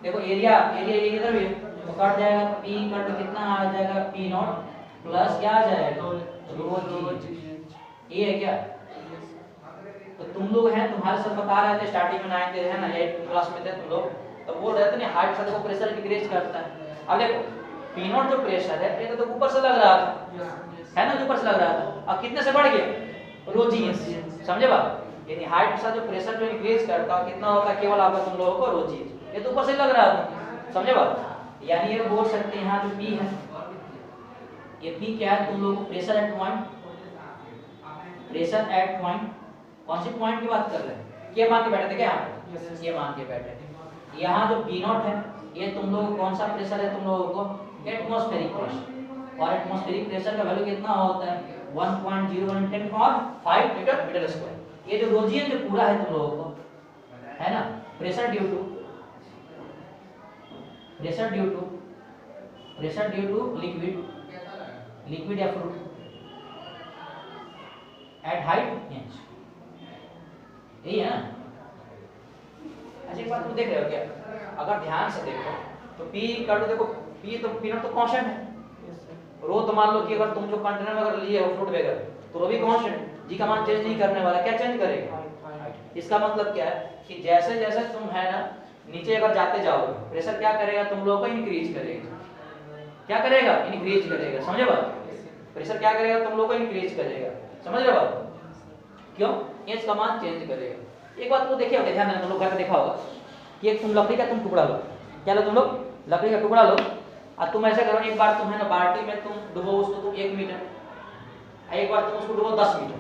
[SPEAKER 1] देखो एरिया इधर भी तो कट जाएगा, p इक्वल टू कितना आ जाएगा p नॉट प्लस क्या आ जाएगा रो g, ये है क्या। तो तुम लोग हैं तुम्हारे सर बता रहे थे स्टार्टिंग में 9th है ना 8th क्लास में थे तुम लोग, तो बोल रहे थे ना हार्ट से देखो प्रेशर डिक्रीज करता है। अब देखो p नॉट जो प्रेशर है ये तो ऊपर से लग रहा था है ना, ऊपर से लग रहा था, अब कितने से बढ़ गया रो g, समझे बात, यानी हार्ट से जो प्रेशर जो इंक्रीज करता है कितना होता है केवल आपका तुम लोगों को रो g, ये तो ऊपर से लग रहा था, समझे बात। यानी ये बोल सकते हैं यहाँ जो p है, ये p क्या है तुम लोगों को pressure at point, pressure at point, कौन सी पॉइंट की बात कर रहे हैं, ये मान के बैठे थे क्या यहाँ पे, ये मान के बैठे थे। यहाँ जो p नॉट है ये तुम लोगों को कौन सा प्रेशर है तुम लोगों को एटमॉस्फेरिक प्रेशर, और एटमॉस्फेरिक प्रेशर का वैल्यू कितना होता है 1.010 और 5 मीटर स्क्वायर। ये जो रोजियन जो पूरा है तुम लोगों को है ना, प्रेशर ड्यू टू लिक्विड या फ्लूइड एट हाइट इंच, यही है ना। अच्छा एक बात तुम देख रहे हो क्या, अगर ध्यान से देखो तो p इक्वल टू देखो p नॉट तो कांस्टेंट है, रो तो मान लो कि अगर तुम जो कंटेनर में अगर लिए हो फ्लूइड वगैरह तो रो भी कांस्टेंट, g का मान चेंज नहीं करने वाला, क्या चेंज करेगा, इसका मतलब क्या है कि जैसे जैसे तुम है ना नीचे अगर जाते जाओगे प्रेशर क्या करेगा तुम लोगों को इंक्रीज करेगा, क्या करेगा इंक्रीज करेगा, समझे बात, प्रेशर क्या करेगा तुम लोगों को इंक्रीज करेगा, समझ रहे बात, क्यों ये इसका मान चेंज करेगा। एक बात तो देखिए ध्यान देना, तुम लोग घर पे देखा होगा कि एक तुम लकड़ी का तुम टुकड़ा लो, क्या लो तुम लोग लकड़ी का टुकड़ा लो, और तुम ऐसा करो एक बार तुम है ना बाल्टी में तुम डुबो उसको तुम 1 मीटर, एक बार तुम उसको डुबो 10 मीटर,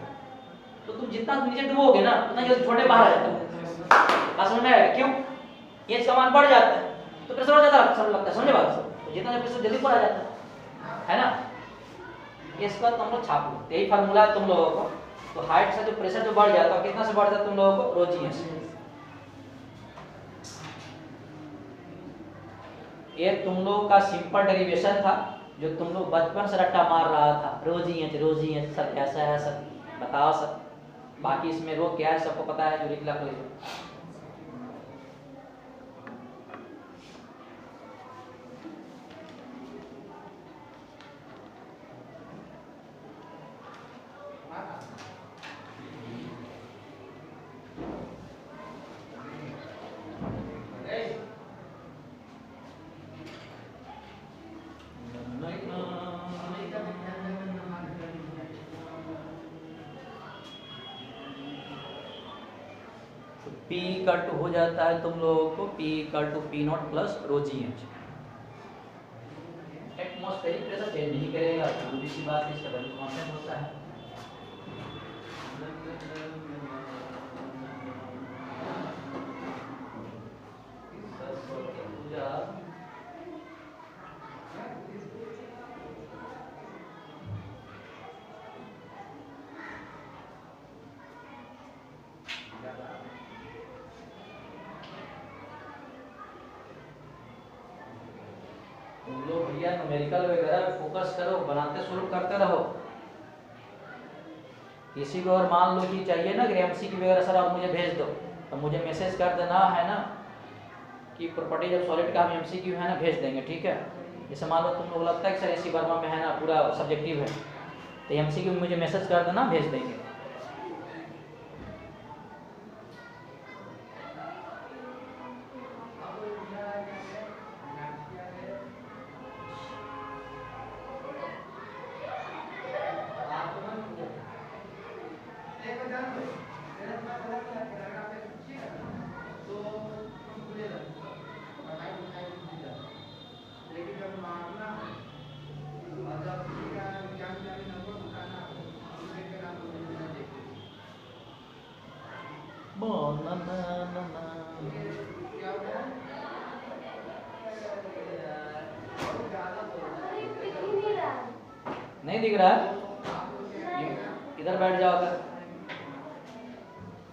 [SPEAKER 1] तो तुम जितना नीचे डुबोगे ना उतना जल्दी छोटे बाहर आ जाता है, बात समझ में आएगा, क्यों ये इसका मान बढ़ जाता है तो प्रेशर बढ़ जाता है, सब लगता है, समझे बात, तो जितना प्रेशर जल्दी बढ़ जाता है ना। इसका तुम लोग छाप लो, यही फार्मूला है तुम लोगों को, तो हाइट से जो प्रेशर जो बढ़ जाता है कितना से बढ़ जाता है तुम लोगों को रो जी से, ये तुम लोगों का सिंपल डेरिवेशन था जो तुम लोग बचपन से रट्टा मार रहा था, रोजी है सब ऐसा है सब बताओ सब, बाकी इसमें रो क्या है सबको पता है, जो लिख लीजिए। P इक्वल टू हो जाता है तुम लोगों को P equal to P naught plus rho G H. Atmospheric pressure change नहीं करेगा, दूसरी सी बात इसका वैल्यू कांस्टेंट होता है। तुम लोग भैया न्यूमेरिकल वगैरह पे फोकस करो, बनाते शुरू करते रहो। किसी को और मान लो कि चाहिए ना कि एमसीक्यू वगैरह सर आप मुझे भेज दो, तो मुझे मैसेज कर देना है ना कि प्रॉपर्टीज ऑफ सॉलिड का हम एमसीक्यू है ना भेज देंगे, ठीक है। जैसे मान लो तुम लोग लगता है कि सर एसी वर्मा में है ना पूरा सब्जेक्टिव है, तो एमसीक्यू मुझे मैसेज कर देना, भेज देंगे।
[SPEAKER 2] अरे दिख ही नहीं रहा।
[SPEAKER 1] नहीं दिख रहा है? इधर बैठ जाओ। अगर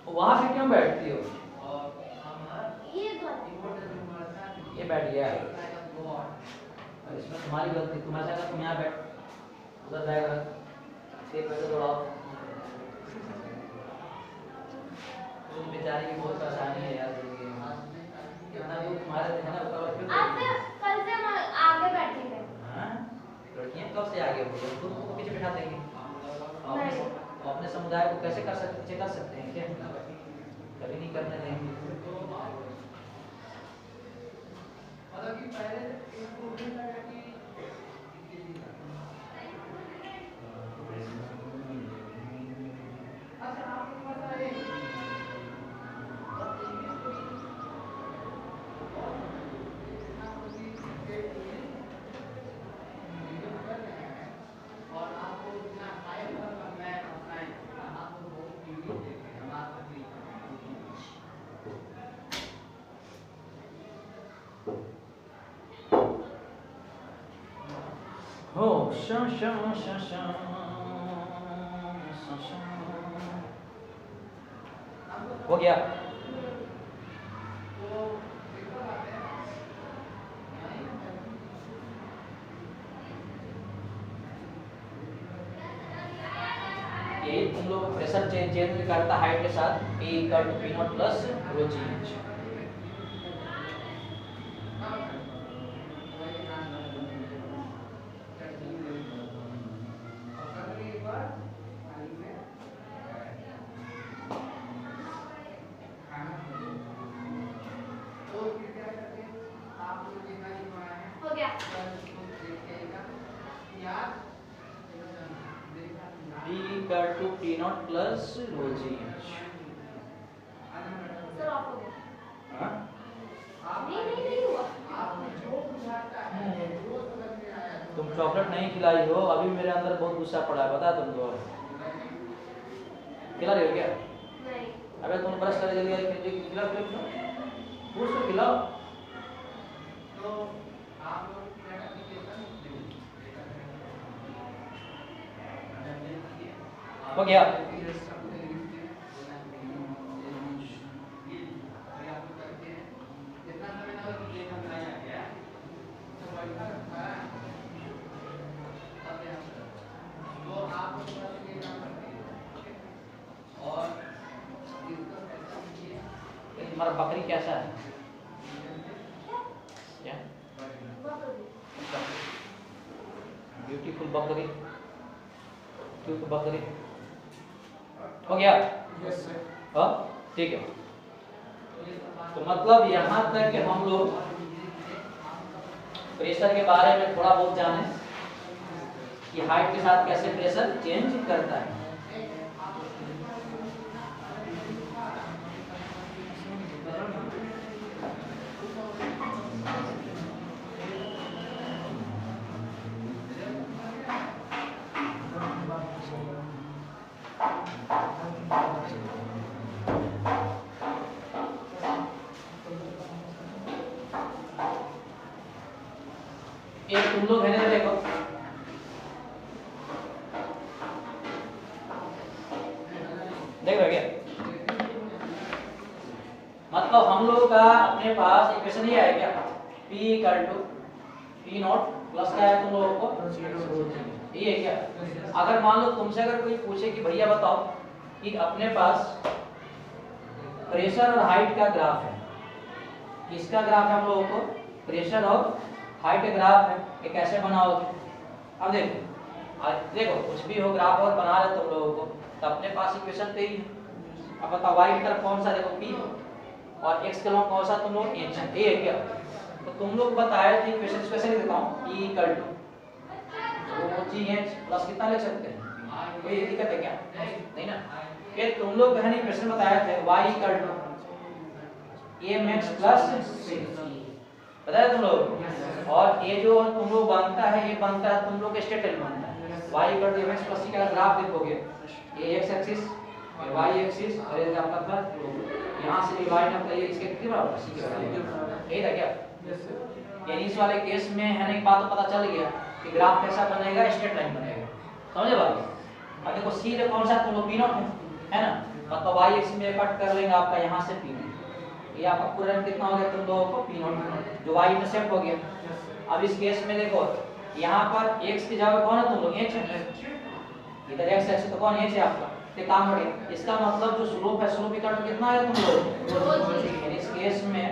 [SPEAKER 1] वहां पे क्यों बैठती हो? ये बैठ गया है, इसमें तुम्हारी गलती। तुम ऐसा कर, तुम यहाँ बैठ, उधर जाएगा पैसे दौड़ाओ। तुम बेचारी की बहुत परेशानी है यार, कितना दूर तुम्हारे है ना
[SPEAKER 2] आज से कल से हम आगे बैठेंगे।
[SPEAKER 1] हाँ, लड़कियां कब से आगे हो गई? खुद को पीछे बिठा देंगे। अपने समुदाय को कैसे कर सकते हैं क्या? कभी नहीं करने देंगे। हो गया। ये तुम लोग प्रेशर चेंज करता हाइट के साथ P equal to P naught plus rho G H.
[SPEAKER 2] हो गया।
[SPEAKER 1] P equal to P naught plus rho G H.
[SPEAKER 2] Sir off हो गया।
[SPEAKER 1] हाँ?
[SPEAKER 2] नहीं हुआ।
[SPEAKER 1] तुम चॉकलेट नहीं खिलाई हो, अभी मेरे अंदर बहुत गुस्सा पड़ा है, बता तुमको। खिला रही हो क्या?
[SPEAKER 2] नहीं।
[SPEAKER 1] अबे तुम ब्रश कर जल्दी खिलाओ, पूछ तो खिलाओ। हो गया। तुम्हारा बकरी कैसा है? क्या? ब्यूटीफुल बकरी, क्यूट बकरी। हो गया? हाँ, ठीक है। तो मतलब यहाँ तक कि हम लोग प्रेशर के बारे में थोड़ा बहुत जाने कि हाइट के साथ कैसे प्रेशर चेंज करता है। एक तुम लोग है ना, देखो देख रहे क्या, मतलब हम लोग का अपने पास इक्वेशन ये है क्या, P equal to P naught plus क्या है तुम लोगों को, ये है क्या। अगर मान लो तुमसे अगर कोई पूछे कि भैया बताओ कि अपने पास प्रेशर और हाइट का ग्राफ है, किसका ग्राफ है हम लोगों को, प्रेशर और हाइट का ग्राफ है, ये कैसे बनाओगे। अब देखो कुछ भी हो ग्राफ और बना रहे तुम लोगों को, तो अपने पास इक्वेशन तो ही है। अब बताओ y की तरफ कौन सा, देखो P और x के लोग कौन सा तुम लोग h है, ये है क्या। तो तुम लोग बताए थे इक्वेशन स्पेशल लिख देता हूं, P equal to ρgh plus कितना लिख सकते हैं, कोई दिक्कत है क्या, नहीं ना। ये तुम लोग कहने इक्वेशन बताए थे y equal to amx plus c, बताया तुम लोग। और ये जो तुम लोग बनता है, ये बनता है तुम लोग स्टेट लाइन बनता है, y equal to amx plus c का ग्राफ देखोगे, ये x एक्सिस और y एक्सिस और ये आपका था यहां से डिवाइड आप करिए, इसके कितने बराबर c के बराबर, यही था क्या। यानी इस वाले केस में है ना, एक बात तो पता चल गया कि ग्राफ कैसा बनेगा, स्ट्रेट लाइन बनेगा, समझे बात। अब देखो c रे कौन सा तुम लोग p नॉट है ना, मतलब y एक्सिस में कट कर लेंगे आपका यहां से p नॉट, ये आपका पूरा कितना हो गया तुम लोगों को p नॉट, जो y इंटरसेप्ट हो गया। अब इस केस में देखो यहां पर x की जगह कौन है तुम लोग, h है, इधर x एक्सिस तो कौन h है आपका, ये काम हो गया। इसका मतलब जो स्लोप है, स्लोप इक्वल टू कितना है तुम लोग, यानी इस केस में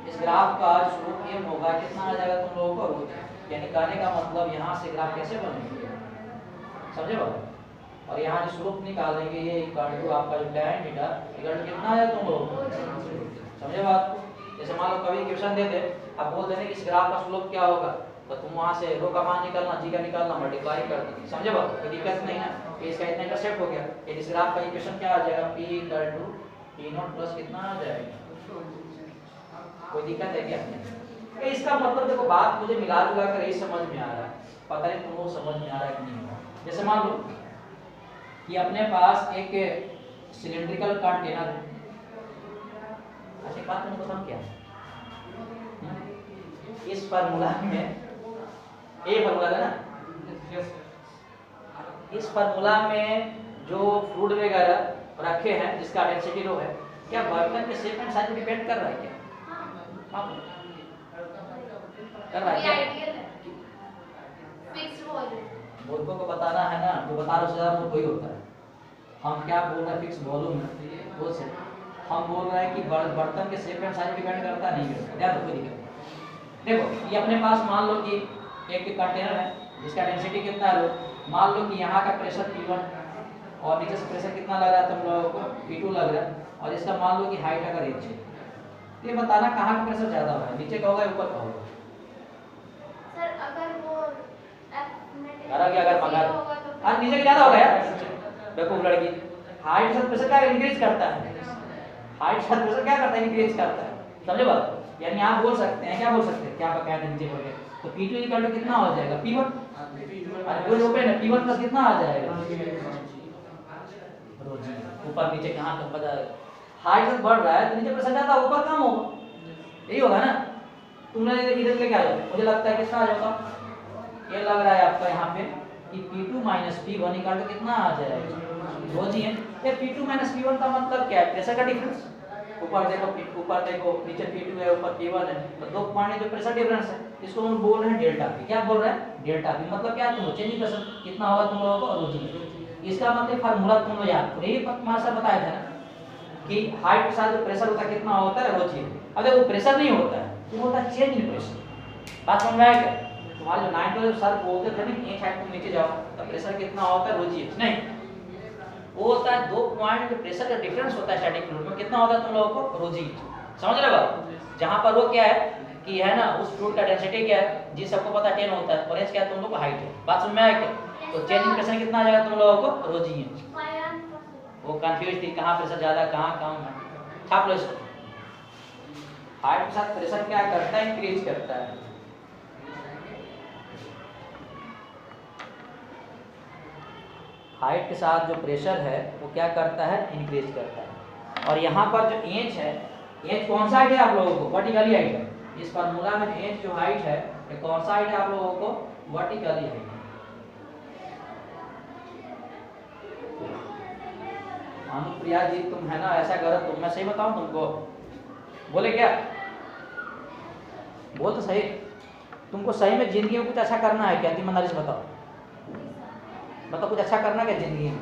[SPEAKER 1] इस ग्राफ का स्लोप m होगा, कितना आ जाएगा तुम लोगों को, यानी कहने का मतलब यहां से ग्राफ कैसे बनेगा, समझे बात। और यहां जो स्लोप निकालेंगे ये इक्वल टू आपका जो tan थीटा इक्वल टू कितना है तुम लोग, समझे बात को। जैसे मान लो कभी इक्वेशन दे दे, आप बोल देने कि इस ग्राफ का स्लोप क्या होगा, तो तुम वहां से रो का मान निकालना, जी का निकालना, मल्टीप्लाई कर देना, समझे बात, कोई दिक्कत नहीं है। ये इसका इतना इंटरसेप्ट हो गया, ये इस ग्राफ का इक्वेशन क्या आ जाएगा, p equal to p naught plus कितना आ जाएगा, कोई दिक्कत है क्या। ये इसका मतलब देखो बात मुझे मिला जुला कर यही समझ में आ रहा है, पता नहीं तुम लोग समझ में आ रहा है कि नहीं। जैसे मान लो कि अपने पास एक सिलिंड्रिकल कंटेनर है, अच्छा बात तुमको समझ क्या, इस फार्मूला में ए फार्मूला है ना, इस फार्मूला में जो फ्लूइड वगैरह रखे हैं जिसका डेंसिटी रो है, क्या बर्तन के शेप एंड साइज पे डिपेंड कर रहा है क्या, कर रहा है क्या,
[SPEAKER 2] फिक्स वॉल्यूम
[SPEAKER 1] मूर्खों को बताना है ना, जो बता रहा है वो कोई होता है। हम क्या बोल रहे हैं, फिक्स वॉल्यूम वो से हम बोल रहे हैं कि बर्तन के शेप एंड साइज डिपेंड करता नहीं करता, क्या कोई दिक्कत। देखो ये अपने पास मान लो कि एक कंटेनर है जिसका डेंसिटी कितना है, मान लो कि यहाँ का प्रेशर P1 और नीचे से प्रेशर कितना लग रहा है तुम लोगों को, P2 लग रहा है, और इसका मान लो कि हाइट अगर h है, ये बताना कहाँ का प्रेशर ज्यादा होगा, नीचे का होगा या ऊपर का होगा।
[SPEAKER 2] सर अगर वो
[SPEAKER 1] अगर मगर हाँ नीचे का ज्यादा होगा यार, बेवकूफ लड़की। हाइट से प्रेशर क्या इंक्रीज करता है, हाइट से प्रेशर क्या करता है, इंक्रीज करता है, समझे बात। यानी आप बोल सकते हैं, क्या बोल सकते हैं, क्या बकाया नीचे हो गया, तो P2 इक्वल टू कितना हो जाएगा, P1, अरे वो ओपन है, P1 प्लस कितना आ जाएगा, ऊपर नीचे कहां तक पता है, हाइट से बढ़ रहा है तो नीचे प्रेशर ज्यादा, ऊपर कम होगा, यही होगा ना। तुमने इधर लेके आ जाओ, मुझे लगता है कितना आ जाएगा, ये लग रहा है आपका यहाँ पे कि P2 P1 इक्वल टू कितना आ जाएगा, रोजी है। ये P2 P1 का मतलब क्या है, प्रेशर का डिफरेंस, ऊपर देखो नीचे P2 है, ऊपर P1 है, तो दो पॉइंट जो प्रेशर डिफरेंस है इसको हम बोल रहे हैं डेल्टा P। क्या बोल रहे हैं, डेल्टा P, मतलब क्या, तुम चेंज प्रेशर कितना होगा तुम लोगों को, रोजी। इसका मतलब फार्मूला तुम लोग याद करो, यही तुम्हारे साथ बताया था ना कि हाइट के साथ जो प्रेशर होता है कितना होता है, रोजी। अब देखो प्रेशर नहीं होता है, तो होता है चेंज इन प्रेशर, बात समझ में आया क्या। तुम्हारे जो 9 जो सर बोलते थे ना कि एक हाइट तुम नीचे जाओ तो प्रेशर कितना होता है, रोजी नहीं, वो होता है दो पॉइंट जो प्रेशर का डिफरेंस होता है स्टैटिक फ्लूइड में, कितना होता है तुम लोगों को, रोजी, समझ रहे बात। जहां पर वो क्या है कि है ना, उस फ्लूइड का डेंसिटी क्या है, जी सबको पता 10 होता है, और एच क्या है तुम लोग को, हाइट है, बात समझ में आया क्या। तो चेंज इन प्रेशर कितना आ जाएगा तुम लोगों को, रोजी है। वो कंफ्यूज थी कहां प्रेशर ज्यादा कहां कम है, छाप लो इसको। हाइट के साथ प्रेशर क्या करता है, इंक्रीज करता है। हाइट के साथ जो प्रेशर है वो क्या करता है, इंक्रीज करता है। और यहाँ पर जो एच है, एच कौन सा हाइट है आप लोगों को, वर्टिकली हाइट है। इस फार्मूला में एच जो हाइट है ये कौन सा हाइट है आप लोगों को? Vertically height. अनुप्रिया जी तुम है ना ऐसा करो, तुम मैं सही बताऊं तुमको, बोले क्या? बोल तो सही। तुमको सही में जिंदगी में कुछ अच्छा करना है क्या? ईमानदारी से बताओ, बताओ कुछ अच्छा करना क्या जिंदगी में?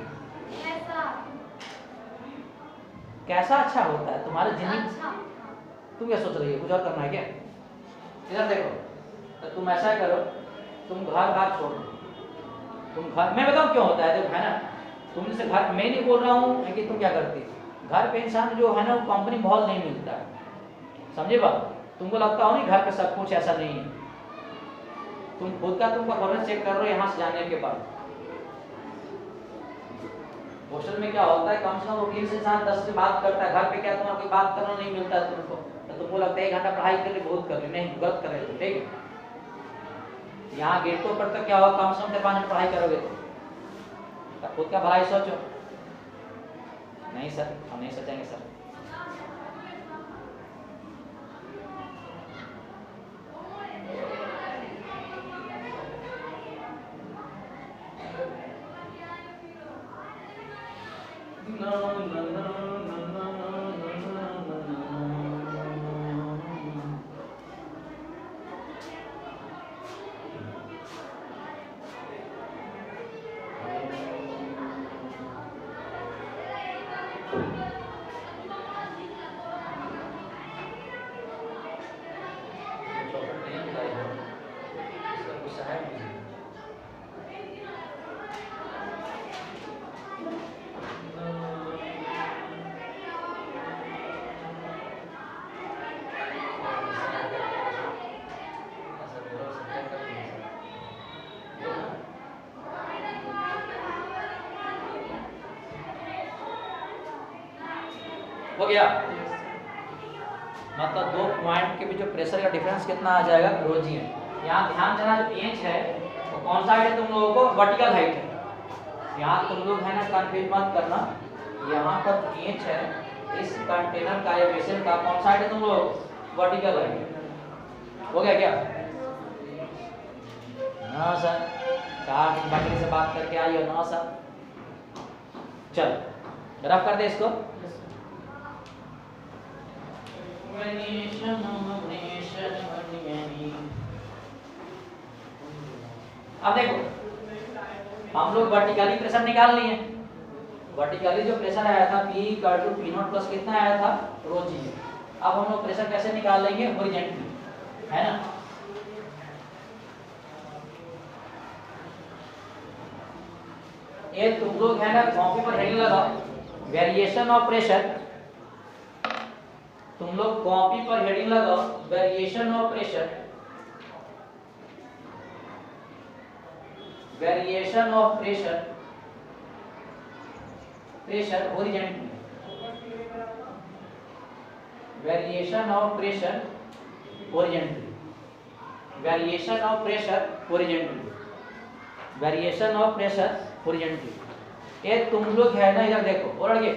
[SPEAKER 1] कैसा अच्छा होता है तुम्हारे जिंदगी?
[SPEAKER 2] अच्छा।
[SPEAKER 1] तुम क्या सोच रही हो, कुछ और करना है क्या? इधर देखो, तो तुम ऐसा करो, तुम घर बार छोड़ दो, तुम घर, मैं बताऊं क्यों होता है, देखो है ना, तुम जैसे घर, मैं नहीं बोल रहा हूँ कि तुम क्या करती, घर पे इंसान जो है ना वो कंपनी बहुत नहीं मिलता है, समझे बात? तुमको लगता हो नहीं घर पे सब कुछ, ऐसा नहीं है। तुम खुद का तुम परफॉर्मेंस चेक कर रहे हो यहाँ से जाने के बाद। हॉस्टल में क्या होता है, कम से कम वकील से इंसान 10 से बात करता है, घर पे क्या तुम्हारा कोई बात करना नहीं मिलता है तुमको, तो तुमको लगता है 1 घंटा पढ़ाई कर रहे बहुत कर रहे, नहीं गलत कर रहे हो, ठीक है? यहाँ गेटों पर तो क्या होगा, कम से कम 5 मिनट पढ़ाई करोगे तो खुद का भलाई सोचो। नहीं सर, हम नहीं सोचेंगे सर। हो गया? मतलब 2 पॉइंट के बीच जो प्रेशर का डिफरेंस कितना आ जाएगा, रो जी है। यहाँ ध्यान देना, जो पीएच है वो कौन सा हाइट है तुम लोगों को? वर्टिकल हाइट है। यहाँ तुम लोग है ना कंफ्यूज मत करना, यहाँ पर पीएच है, इस कंटेनर का या वेसल का कौन सा हाइट है तुम लोग? Vertical height. हो गया क्या? हाँ सर, 4 दिन बाकी से बात करके आई हो ना सर। चल रफ कर दे इसको। अब देखो, हम लोग वर्टिकली प्रेशर निकाल लिए। वर्टिकली जो प्रेशर आया था P equal to P naught plus कितना आया था, रो जी। अब हम लोग प्रेशर कैसे निकाल लेंगे, हॉरिजॉन्टली, है ना? ये तुम लोग है ना कॉपी पर हेडिंग लगाओ, वेरिएशन ऑफ प्रेशर। तुम लोग कॉपी पर हेडिंग लगाओ, variation of pressure, variation of pressure, pressure horizontally, variation of pressure horizontally, variation of pressure horizontally, variation of pressure horizontally. ये तुम लोग है ना इधर देखो, और ये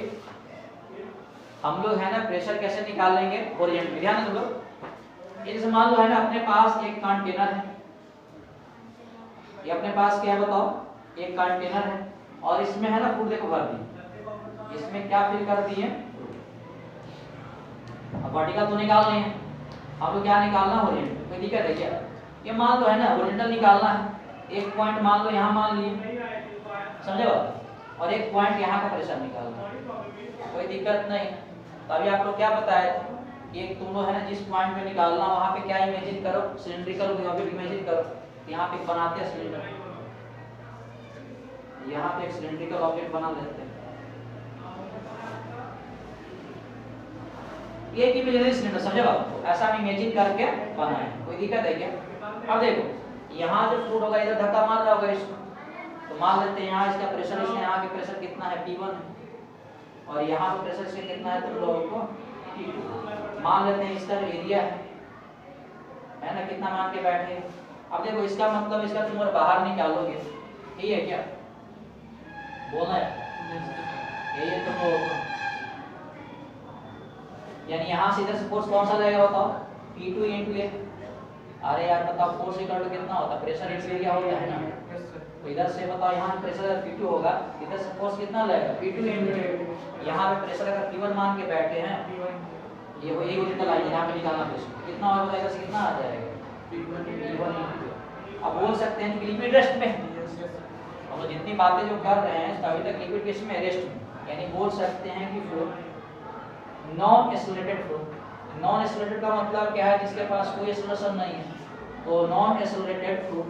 [SPEAKER 1] हम लोग है ना प्रेशर कैसे निकाल लेंगे, हॉरिजॉन्टली। ध्यान दो लोग, ये जैसे मान लो है ना अपने पास एक कंटेनर है, ये अपने पास क्या है बताओ, एक कंटेनर है, और इसमें है ना फूड देखो भर दी, इसमें क्या फिल कर दिए, अब वर्टिकल तो निकालने हैं, आप लोग क्या निकालना, हॉरिजॉन्टल। कोई दिक्कत है क्या? ये मान लो है ना हॉरिजॉन्टल निकालना है, एक पॉइंट मान लो यहाँ मान लिए, समझे बात, और एक पॉइंट यहाँ का प्रेशर निकालना है, कोई दिक्कत नहीं। तो अभी आप लोग क्या बताए, एक तुम लोग है ना जिस पॉइंट पे निकालना वहाँ पे क्या इमेजिन करो, सिलिंड्रिकल ऑब्जेक्ट इमेजिन करो। यहाँ पे बनाते हैं सिलेंडर, यहाँ पे एक सिलिंड्रिकल ऑब्जेक्ट बना लेते हैं, एक इमेजिनरी सिलेंडर, समझे बात? ऐसा हम इमेजिन करके बनाए, कोई दिक्कत है क्या? अब देखो यहाँ जो फ्लूइड होगा इधर धक्का मार रहा होगा इसको, तो मान लेते हैं यहाँ इसका प्रेशर, इसका यहाँ के प्रेशर कितना है, P1 है, और यहाँ पे प्रेशर इसका कितना है तुम लोगों को, P2। मान लेते हैं इसका जो एरिया है ना, कितना मान के बैठे। अब देखो इसका मतलब इसका तुम और बाहर निकालोगे, यही है क्या? बोलना है यही है तुम लोगों को, यानी यहाँ से इधर से फोर्स कौन सा लगेगा बताओ, P2 × A, अरे यार बताओ फोर्स इक्वल टू कितना होता है, प्रेशर इंटू एरिया होता है ना। तो इधर से बताओ यहाँ प्रेशर P2 होगा, इधर से फोर्स कितना लगेगा P2 इंटू यहाँ पे प्रेशर अगर P1 मान के बैठे हैं, ये वो यही निकल आएगा, यहाँ पे निकालना प्रेशर कितना होगा, इधर से कितना आ जाएगा P1 इंटू। अब बोल सकते हैं कि लिक्विड रेस्ट में, हम लोग जितनी बातें जो कर रहे हैं अभी तक लिक्विड केस में रेस्ट में, यानी बोल सकते हैं कि flow non accelerated flow. Non accelerated का मतलब क्या है, जिसके पास कोई एक्सेलरेशन नहीं है, तो नॉन एक्सेलरेटेड फ्लो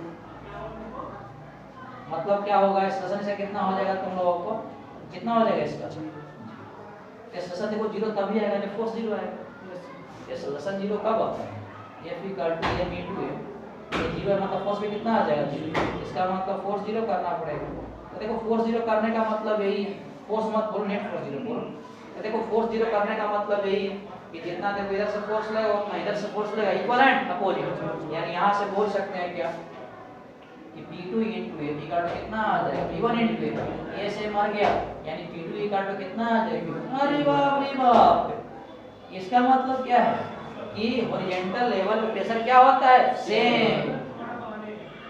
[SPEAKER 1] मतलब क्या होगा, एक्सेलरेशन से कितना हो जाएगा तुम लोगों को, कितना हो जाएगा इसका एक्सेलरेशन देखो जीरो तभी आएगा जब फोर्स जीरो आएगा। एक्सेलरेशन जीरो कब आता है, F equal to m into a, ये जीरो है मतलब फोर्स भी कितना आ जाएगा जीरो, इसका मतलब फोर्स जीरो करना पड़ेगा। तो देखो फोर्स जीरो करने का मतलब यही है, फोर्स मत बोलो नेट फोर्स जीरो बोलो। तो देखो फोर्स जीरो करने का मतलब यही है कि जितना देखो इधर से फोर्स लगेगा उतना इधर से फोर्स लगेगा, इक्विवेलेंट अपोजिट। यानी यहां से बोल सकते हैं क्या कि P2 into A equal to कितना आ जाएगा P1 इनटू A, A से मर गया यानी P2 इक्वल टू कितना आ जाएगा, अरे बाप रे बाप। इसका मतलब क्या है कि हॉरिजॉन्टल लेवल पे प्रेशर क्या होता है, सेम।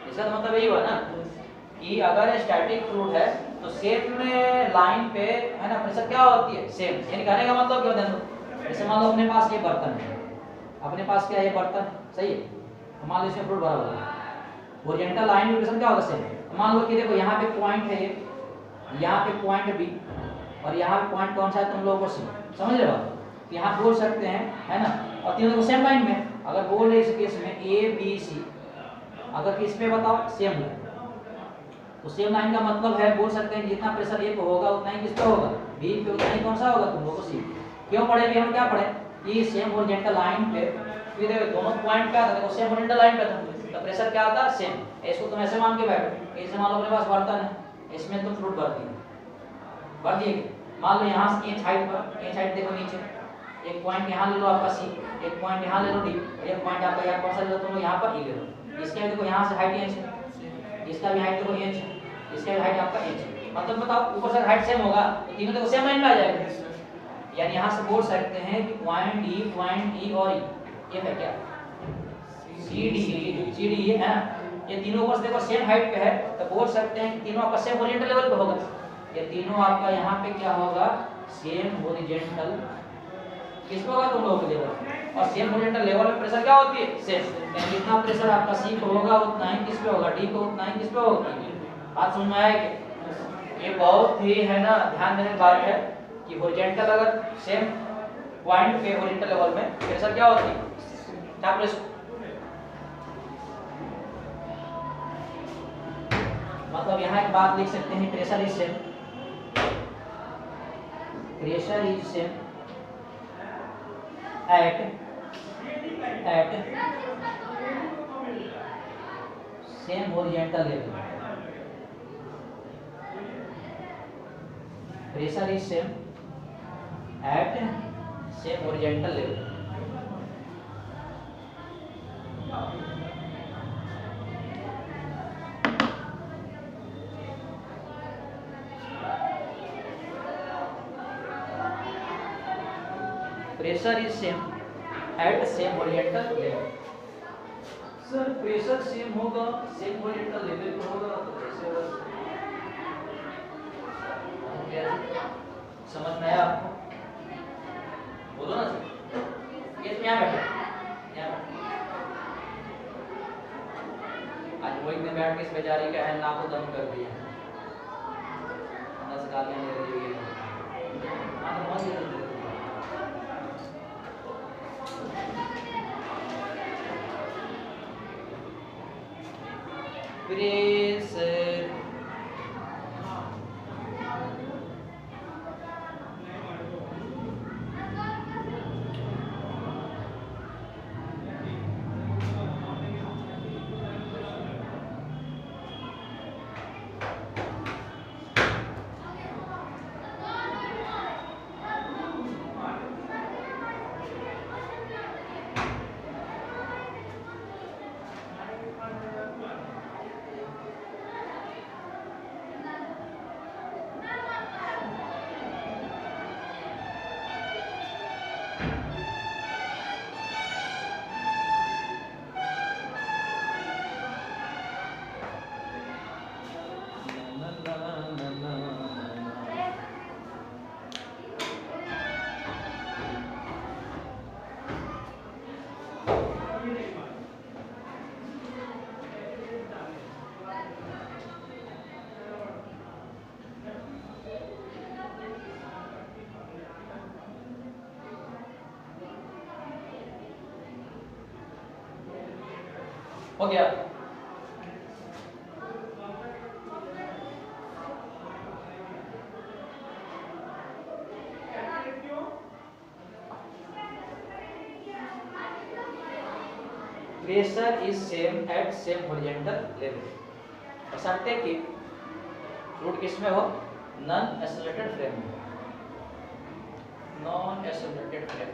[SPEAKER 1] इसका मतलब यही हुआ ना कि अगर स्टैटिक फ्लूइड है तो सेम में लाइन पे है ना प्रेशर क्या होती है, सेम। यानी कहने का मतलब क्या होता है, जैसे मान लो अपने पास ये बर्तन है, अपने पास क्या है ये बर्तन है, सही है, मान लो इसमें फ्लूइड भरा हुआ है, हॉरिजॉन्टल लाइन पे प्रेशर क्या होगा, सेम। मान लो कि देखो यहाँ पे पॉइंट है, ये यहाँ पे पॉइंट बी और यहाँ पे पॉइंट कौन सा है तुम लोगों को सी, समझ रहे हो। तो यहाँ बोल सकते हैं है ना, और तीनों को सेम लाइन में अगर बोल रहे इस केस में ए बी सी, अगर इस पे बताओ सेम लाइन, तो सेम लाइन का मतलब है बोल सकते हैं जितना प्रेशर ए पे होगा उतना ही किस पे होगा, बी पे, उतना ही कौन सा होगा तुम लोगों को सी। क्यों पढ़े भी हम, क्या पढ़े कि सेम हॉरिजॉन्टल लाइन पे फिर दोनों पॉइंट क्या था, देखो सेम हॉरिजॉन्टल लाइन पे था तो प्रेशर क्या आता है, सेम। इसको तुम ऐसे मान के बैठो, ऐसे मान लो अपने पास बर्तन है, इसमें तुम फ्लूइड भर दिए, भर दिए, मान लो यहाँ से इंच हाइट पर, इंच हाइट देखो नीचे, एक पॉइंट यहाँ ले लो आपका सी, एक पॉइंट यहाँ ले लो डी, एक पॉइंट आपका यहाँ कौन सा ले लो तुम लोग यहाँ पर ई ले लो। इसका भी देखो यहाँ से हाइट इंच है, इसका भी हाइट देखो इंच है, इसका भी हाइट आपका इंच है, मतलब बताओ ऊपर से हाइट सेम होगा तो तीनों देखो सेम लाइन में आ जाएगा। यानी यहाँ से बोल सकते हैं कि पॉइंट ई और ई ये है क्या, सी डी ये है, ये तीनों ऊपर से देखो सेम हाइट पे है तो बोल सकते हैं कि तीनों आपका सेम हॉरिजॉन्टल लेवल पे होगा। ये तीनों आपका यहाँ पे क्या होगा, सेम हॉरिजॉन्टल किस पे होगा तुम लोगों के लेवल, और सेम हॉरिजॉन्टल लेवल पे प्रेशर क्या होती है, सेम। यानी जितना प्रेशर आपका सी पे होगा उतना ही किस पे होगा, डी पे, उतना ही किस पे होगा। बात समझ में आया कि ये बहुत ही है ना ध्यान देने की बात है कि हॉरिजॉन्टल अगर सेम पॉइंट पे हॉरिजॉन्टल लेवल में प्रेशर क्या होती है, क्या प्रेशर, मतलब यहाँ एक बात लिख सकते हैं, pressure is same, pressure is same at same horizontal level, pressure is same at same horizontal level. Pressure is same at same horizontal level. Sir pressure same होगा, सेम हॉरिजॉन्टल लेवल पे होगा तो कैसे होगा, समझ में आया आपको, बोलो ना सर। ये क्या बैठा, आज वही में बैठ के इस बेचारी का है नाक को दम कर दिया, 10 गालियां ले रही है, प्रेशर हो गया। Pressure is same at same horizontal level, बशर्ते कि फ्लूइड किस में हो, नॉन एक्सेलरेटेड फ्रेम में, नॉन एक्सेलरेटेड फ्रेम।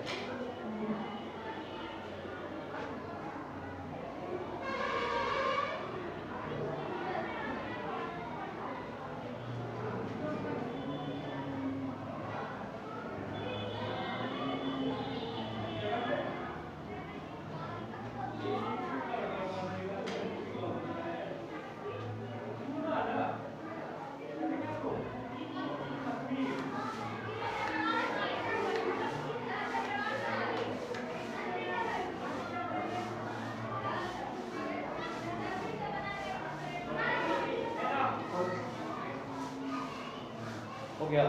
[SPEAKER 1] हो गया।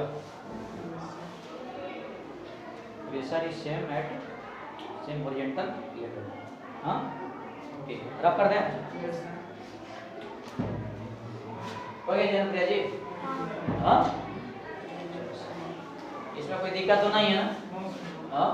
[SPEAKER 1] Pressure is same at same horizontal level. हाँ ठीक, रब कर दें। हो गया जनप्रिया जी? हाँ इसमें कोई दिक्कत तो नहीं है ना? हाँ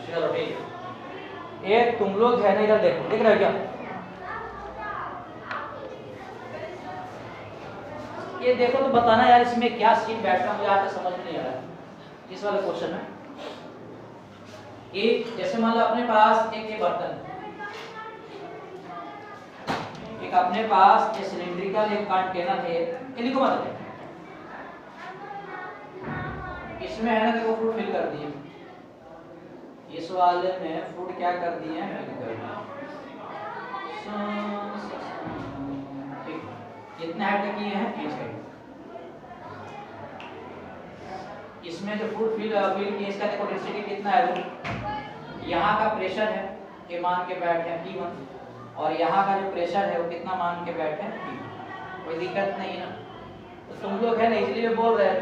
[SPEAKER 1] चलो ठीक है। ये तुम लोग है ना, इधर देखो, देख रहे हो क्या? ये देखो तो बताना यार इसमें क्या सीन बैठ रहा, मुझे आज तक समझ में नहीं आ रहा इस वाले क्वेश्चन में। कि जैसे मान लो अपने पास एक ये बर्तन, एक अपने पास ये सिलिंड्रिकल एक कंटेनर है, ये लिखो मतलब इसमें है ना, देखो फ्रूट फिल कर दिए, इस वाले में फ्रूट क्या कर दिए हैं, फिल कर दिए। ठीक, कितने हाइट तक किए हैं, 3 हाइट। इसमें जो फ्रूट फिल किए, इसका देखो डेंसिटी कितना है, यहाँ का प्रेशर है ये मान के बैठे हैं P1, और यहाँ का जो प्रेशर है वो कितना मान के बैठे हैं P2। कोई दिक्कत नहीं है ना? तो तुम लोग है ना इसलिए बोल रहे हैं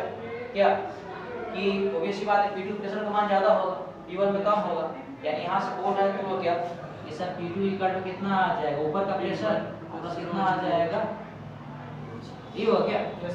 [SPEAKER 1] क्या कि ऑब्वियस सी बात है P2 प्रेशर का मान ज़्यादा होगा, P1 में कम होगा, यानी यहाँ से बोल रहे हैं तुम लोग क्या कि सर P2 इक्वल टू कितना आ जाएगा, ऊपर का प्रेशर प्लस कितना आ जाएगा, ये हो क्या?